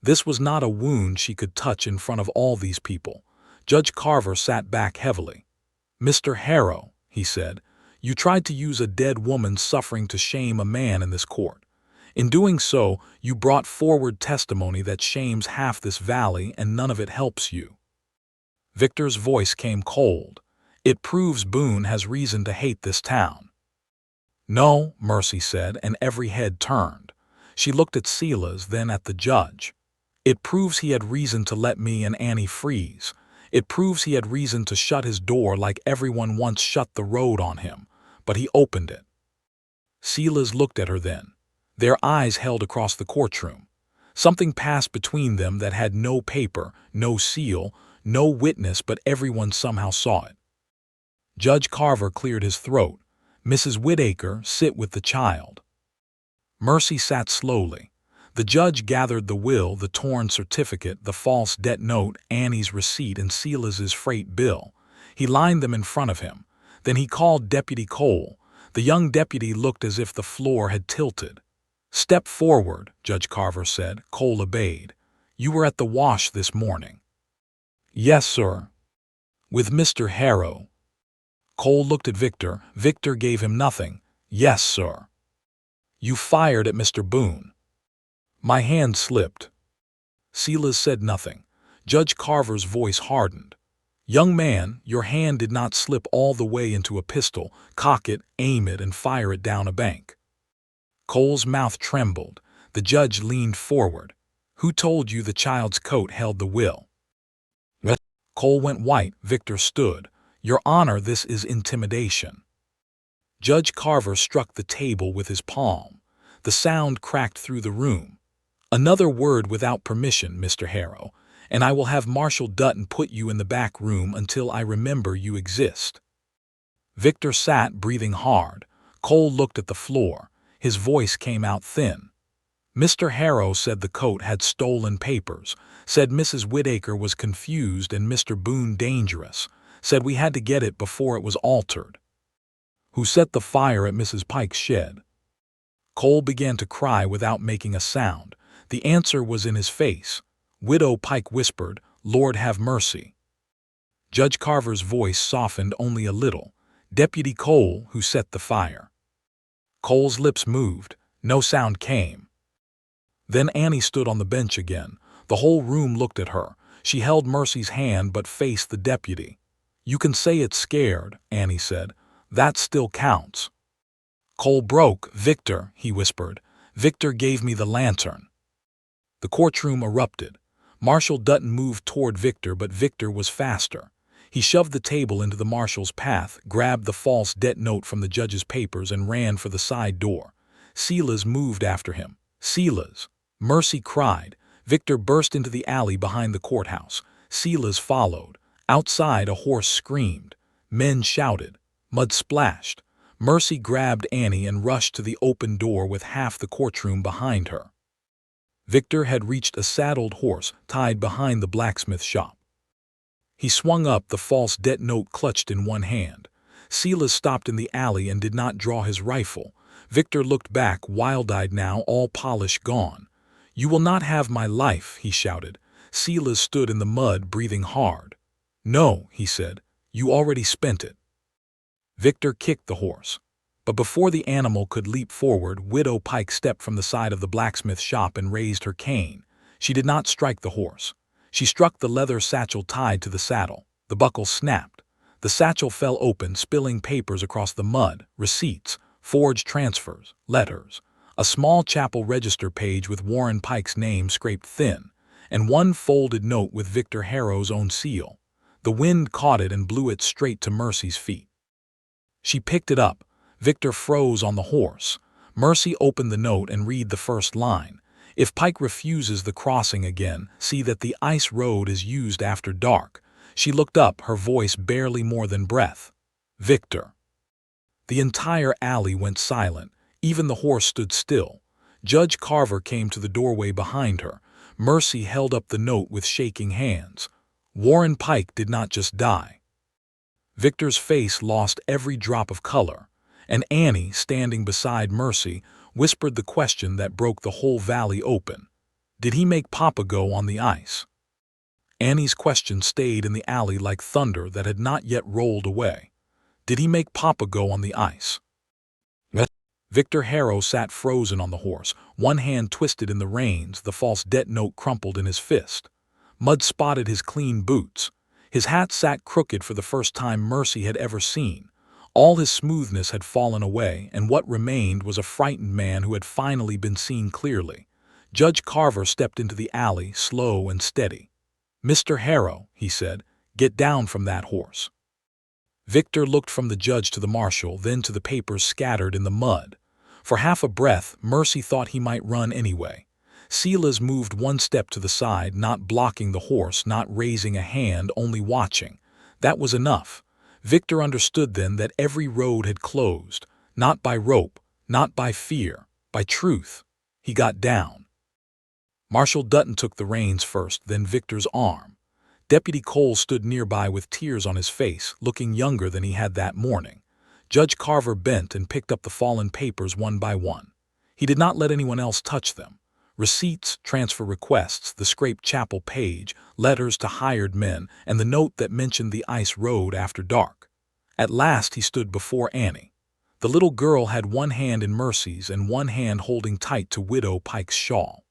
This was not a wound she could touch in front of all these people. Judge Carver sat back heavily. "Mr. Harrow," he said, "you tried to use a dead woman's suffering to shame a man in this court. In doing so, you brought forward testimony that shames half this valley, and none of it helps you." Victor's voice came cold. "It proves Boone has reason to hate this town." "No," Mercy said, and every head turned. She looked at Silas, then at the judge. "It proves he had reason to let me and Annie freeze. It proves he had reason to shut his door like everyone once shut the road on him, but he opened it." Silas looked at her then. Their eyes held across the courtroom. Something passed between them that had no paper, no seal, no witness, but everyone somehow saw it. Judge Carver cleared his throat. "Mrs. Whitaker, sit with the child." Mercy sat slowly. The judge gathered the will, the torn certificate, the false debt note, Annie's receipt, and Silas's freight bill. He lined them in front of him. Then he called Deputy Cole. The young deputy looked as if the floor had tilted. "Step forward," Judge Carver said. Cole obeyed. "You were at the wash this morning." "Yes, sir." "With Mr. Harrow." Cole looked at Victor. Victor gave him nothing. "Yes, sir." You fired at Mr. Boone. My hand slipped. Silas said nothing. Judge Carver's voice hardened. Young man, your hand did not slip all the way into a pistol. Cock it, aim it, and fire it down a bank. Cole's mouth trembled. The judge leaned forward. Who told you the child's coat held the will? Cole went white. Victor stood. Your Honor, this is intimidation. Judge Carver struck the table with his palm. The sound cracked through the room. Another word without permission, Mr. Harrow, and I will have Marshal Dutton put you in the back room until I remember you exist. Victor sat, breathing hard. Cole looked at the floor. His voice came out thin. Mr. Harrow said the coat had stolen papers, said Mrs. Whitaker was confused and Mr. Boone dangerous, said we had to get it before it was altered. Who set the fire at Mrs. Pike's shed? Cole began to cry without making a sound. The answer was in his face. Widow Pike whispered, Lord have mercy. Judge Carver's voice softened only a little. Deputy Cole, who set the fire. Cole's lips moved. No sound came. Then Annie stood on the bench again. The whole room looked at her. She held Mercy's hand but faced the deputy. You can say it's scared, Annie said. That still counts. Cole broke. Victor, he whispered. Victor gave me the lantern. The courtroom erupted. Marshal Dutton moved toward Victor, but Victor was faster. He shoved the table into the marshal's path, grabbed the false debt note from the judge's papers, and ran for the side door. Silas moved after him. Silas! Mercy cried. Victor burst into the alley behind the courthouse. Silas followed. Outside, a horse screamed. Men shouted. Mud splashed. Mercy grabbed Annie and rushed to the open door with half the courtroom behind her. Victor had reached a saddled horse tied behind the blacksmith shop. He swung up, the false debt note clutched in one hand. Silas stopped in the alley and did not draw his rifle. Victor looked back, wild-eyed now, all polish gone. You will not have my life, he shouted. Silas stood in the mud, breathing hard. No, he said, you already spent it. Victor kicked the horse. But before the animal could leap forward, Widow Pike stepped from the side of the blacksmith shop and raised her cane. She did not strike the horse. She struck the leather satchel tied to the saddle. The buckle snapped. The satchel fell open, spilling papers across the mud, receipts, forged transfers, letters, a small chapel register page with Warren Pike's name scraped thin, and one folded note with Victor Harrow's own seal. The wind caught it and blew it straight to Mercy's feet. She picked it up. Victor froze on the horse. Mercy opened the note and read the first line. If Pike refuses the crossing again, see that the ice road is used after dark. She looked up, her voice barely more than breath. Victor. The entire alley went silent. Even the horse stood still. Judge Carver came to the doorway behind her. Mercy held up the note with shaking hands. Warren Pike did not just die. Victor's face lost every drop of color, and Annie, standing beside Mercy, whispered the question that broke the whole valley open. Did he make Papa go on the ice? Annie's question stayed in the alley like thunder that had not yet rolled away. Did he make Papa go on the ice? Victor Harrow sat frozen on the horse, one hand twisted in the reins, the false debt note crumpled in his fist. Mud spotted his clean boots. His hat sat crooked for the first time Mercy had ever seen. All his smoothness had fallen away, and what remained was a frightened man who had finally been seen clearly. Judge Carver stepped into the alley, slow and steady. Mr. Harrow, he said, get down from that horse. Victor looked from the judge to the marshal, then to the papers scattered in the mud. For half a breath, Mercy thought he might run anyway. Silas moved one step to the side, not blocking the horse, not raising a hand, only watching. That was enough. Victor understood then that every road had closed, not by rope, not by fear, by truth. He got down. Marshal Dutton took the reins first, then Victor's arm. Deputy Cole stood nearby with tears on his face, looking younger than he had that morning. Judge Carver bent and picked up the fallen papers one by one. He did not let anyone else touch them. Receipts, transfer requests, the scraped chapel page, letters to hired men, and the note that mentioned the ice road after dark. At last he stood before Annie. The little girl had one hand in Mercy's and one hand holding tight to Widow Pike's shawl.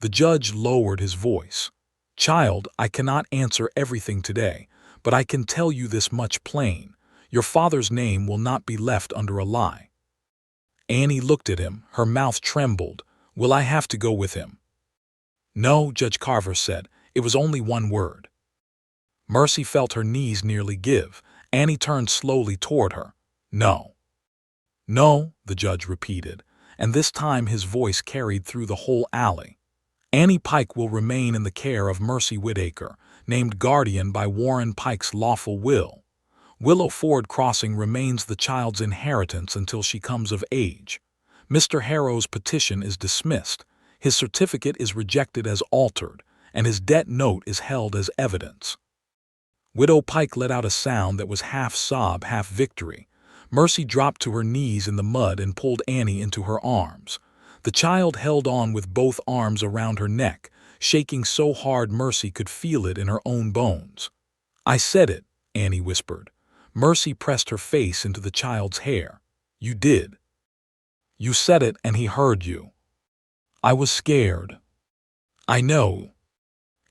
The judge lowered his voice. "Child, I cannot answer everything today, but I can tell you this much plain. Your father's name will not be left under a lie." Annie looked at him, her mouth trembled. "Will I have to go with him?" "No," Judge Carver said. It was only one word. Mercy felt her knees nearly give. Annie turned slowly toward her. "No." "No," the judge repeated, and this time his voice carried through the whole alley. "Annie Pike will remain in the care of Mercy Whitaker, named guardian by Warren Pike's lawful will. Willow Ford Crossing remains the child's inheritance until she comes of age. Mr. Harrow's petition is dismissed, his certificate is rejected as altered, and his debt note is held as evidence." Widow Pike let out a sound that was half sob, half victory. Mercy dropped to her knees in the mud and pulled Annie into her arms. The child held on with both arms around her neck, shaking so hard Mercy could feel it in her own bones. "I said it," Annie whispered. Mercy pressed her face into the child's hair. "You did. You said it and he heard you." "I was scared." "I know."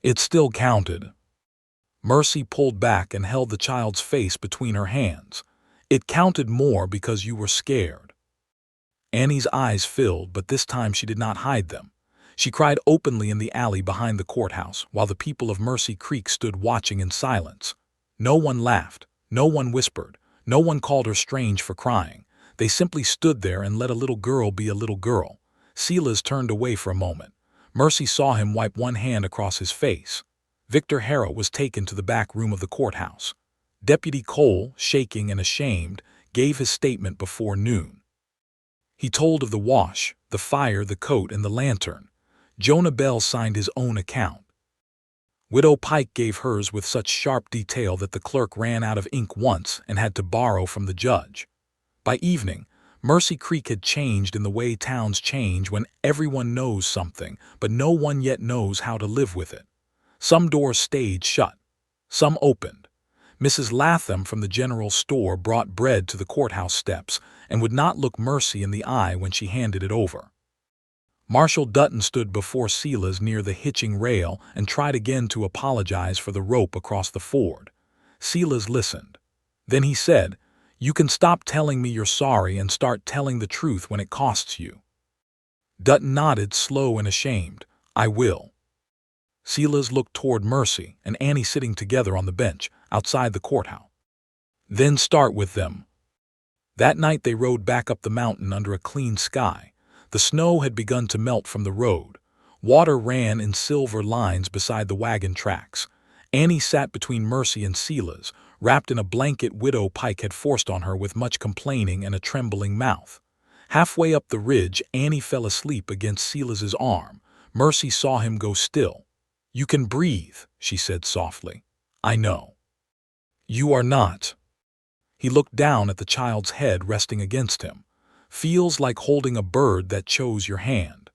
"It still counted." Mercy pulled back and held the child's face between her hands. "It counted more because you were scared." Annie's eyes filled, but this time she did not hide them. She cried openly in the alley behind the courthouse, while the people of Mercy Creek stood watching in silence. No one laughed, no one whispered, no one called her strange for crying. They simply stood there and let a little girl be a little girl. Silas turned away for a moment. Mercy saw him wipe one hand across his face. Victor Harrow was taken to the back room of the courthouse. Deputy Cole, shaking and ashamed, gave his statement before noon. He told of the wash, the fire, the coat, and the lantern. Jonah Bell signed his own account. Widow Pike gave hers with such sharp detail that the clerk ran out of ink once and had to borrow from the judge. By evening, Mercy Creek had changed in the way towns change when everyone knows something, but no one yet knows how to live with it. Some doors stayed shut. Some opened. Mrs. Latham from the general store brought bread to the courthouse steps and would not look Mercy in the eye when she handed it over. Marshal Dutton stood before Silas near the hitching rail and tried again to apologize for the rope across the ford. Silas listened. Then he said, "You can stop telling me you're sorry and start telling the truth when it costs you." Dutton nodded, slow and ashamed. "I will." Silas looked toward Mercy and Annie sitting together on the bench outside the courthouse. "Then start with them." That night they rode back up the mountain under a clean sky. The snow had begun to melt from the road. Water ran in silver lines beside the wagon tracks. Annie sat between Mercy and Silas, wrapped in a blanket Widow Pike had forced on her with much complaining and a trembling mouth. Halfway up the ridge, Annie fell asleep against Silas's arm. Mercy saw him go still. "You can breathe," she said softly. "I know." "You are not." He looked down at the child's head resting against him. "Feels like holding a bird that chose your hand."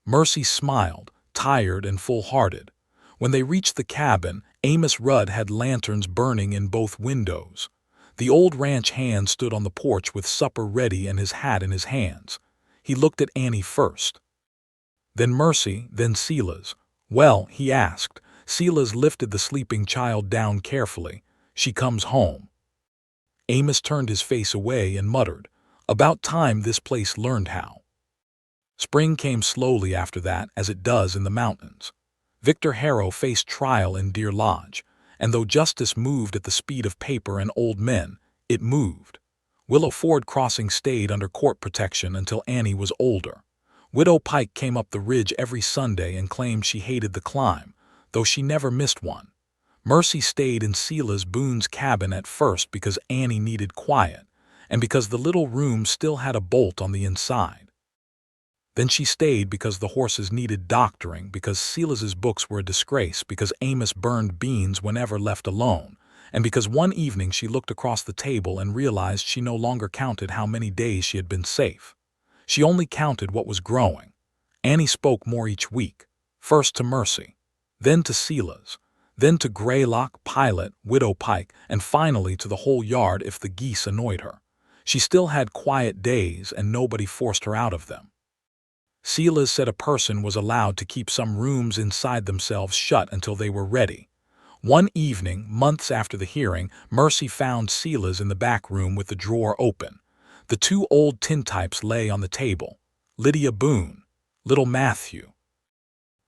Mercy smiled, tired and full-hearted. When they reached the cabin, Amos Rudd had lanterns burning in both windows. The old ranch hand stood on the porch with supper ready and his hat in his hands. He looked at Annie first. Then Mercy, then Silas. "Well," he asked. Silas lifted the sleeping child down carefully. "She comes home." Amos turned his face away and muttered, "About time this place learned how." Spring came slowly after that, as it does in the mountains. Victor Harrow faced trial in Deer Lodge, and though justice moved at the speed of paper and old men, it moved. Willow Ford Crossing stayed under court protection until Annie was older. Widow Pike came up the ridge every Sunday and claimed she hated the climb, though she never missed one. Mercy stayed in Silas Boone's cabin at first because Annie needed quiet, and because the little room still had a bolt on the inside. Then she stayed because the horses needed doctoring, because Silas's books were a disgrace, because Amos burned beans whenever left alone, and because one evening she looked across the table and realized she no longer counted how many days she had been safe. She only counted what was growing. Annie spoke more each week, first to Mercy, then to Silas, then to Greylock, Pilot, Widow Pike, and finally to the whole yard if the geese annoyed her. She still had quiet days and nobody forced her out of them. Silas said a person was allowed to keep some rooms inside themselves shut until they were ready. One evening, months after the hearing, Mercy found Silas in the back room with the drawer open. The two old tintypes lay on the table. Lydia Boone, little Matthew.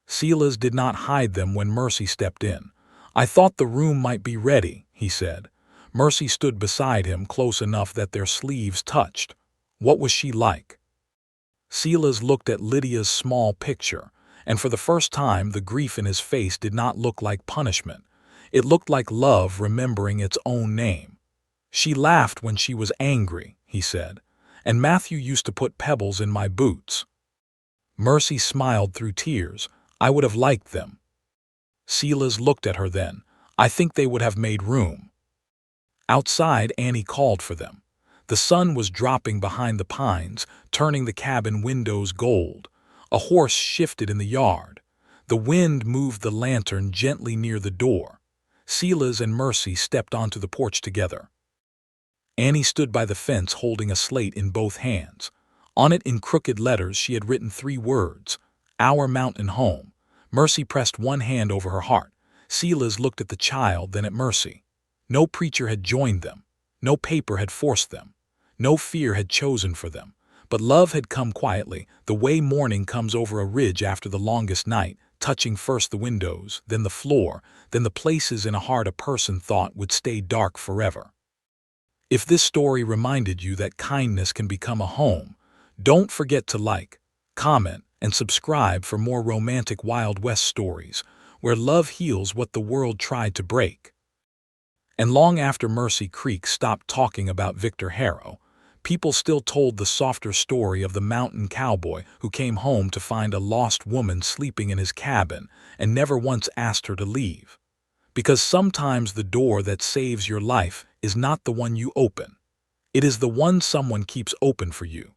Silas did not hide them when Mercy stepped in. "I thought the room might be ready," he said. Mercy stood beside him, close enough that their sleeves touched. What was she like? Silas looked at Lydia's small picture, and for the first time the grief in his face did not look like punishment. It looked like love remembering its own name. "She laughed when she was angry," he said, "and Matthew used to put pebbles in my boots." Mercy smiled through tears. "I would have liked them." Silas looked at her then. "I think they would have made room." Outside, Annie called for them. The sun was dropping behind the pines, turning the cabin windows gold. A horse shifted in the yard. The wind moved the lantern gently near the door. Silas and Mercy stepped onto the porch together. Annie stood by the fence holding a slate in both hands. On it in crooked letters she had written 3 words, "Our Mountain Home." Mercy pressed one hand over her heart. Silas looked at the child, then at Mercy. No preacher had joined them. No paper had forced them. No fear had chosen for them. But love had come quietly, the way morning comes over a ridge after the longest night, touching first the windows, then the floor, then the places in a heart a person thought would stay dark forever. If this story reminded you that kindness can become a home, don't forget to like, comment, and subscribe for more romantic Wild West stories, where love heals what the world tried to break. And long after Mercy Creek stopped talking about Victor Harrow, people still told the softer story of the mountain cowboy who came home to find a lost woman sleeping in his cabin and never once asked her to leave. Because sometimes the door that saves your life is not the one you open. It is the one someone keeps open for you.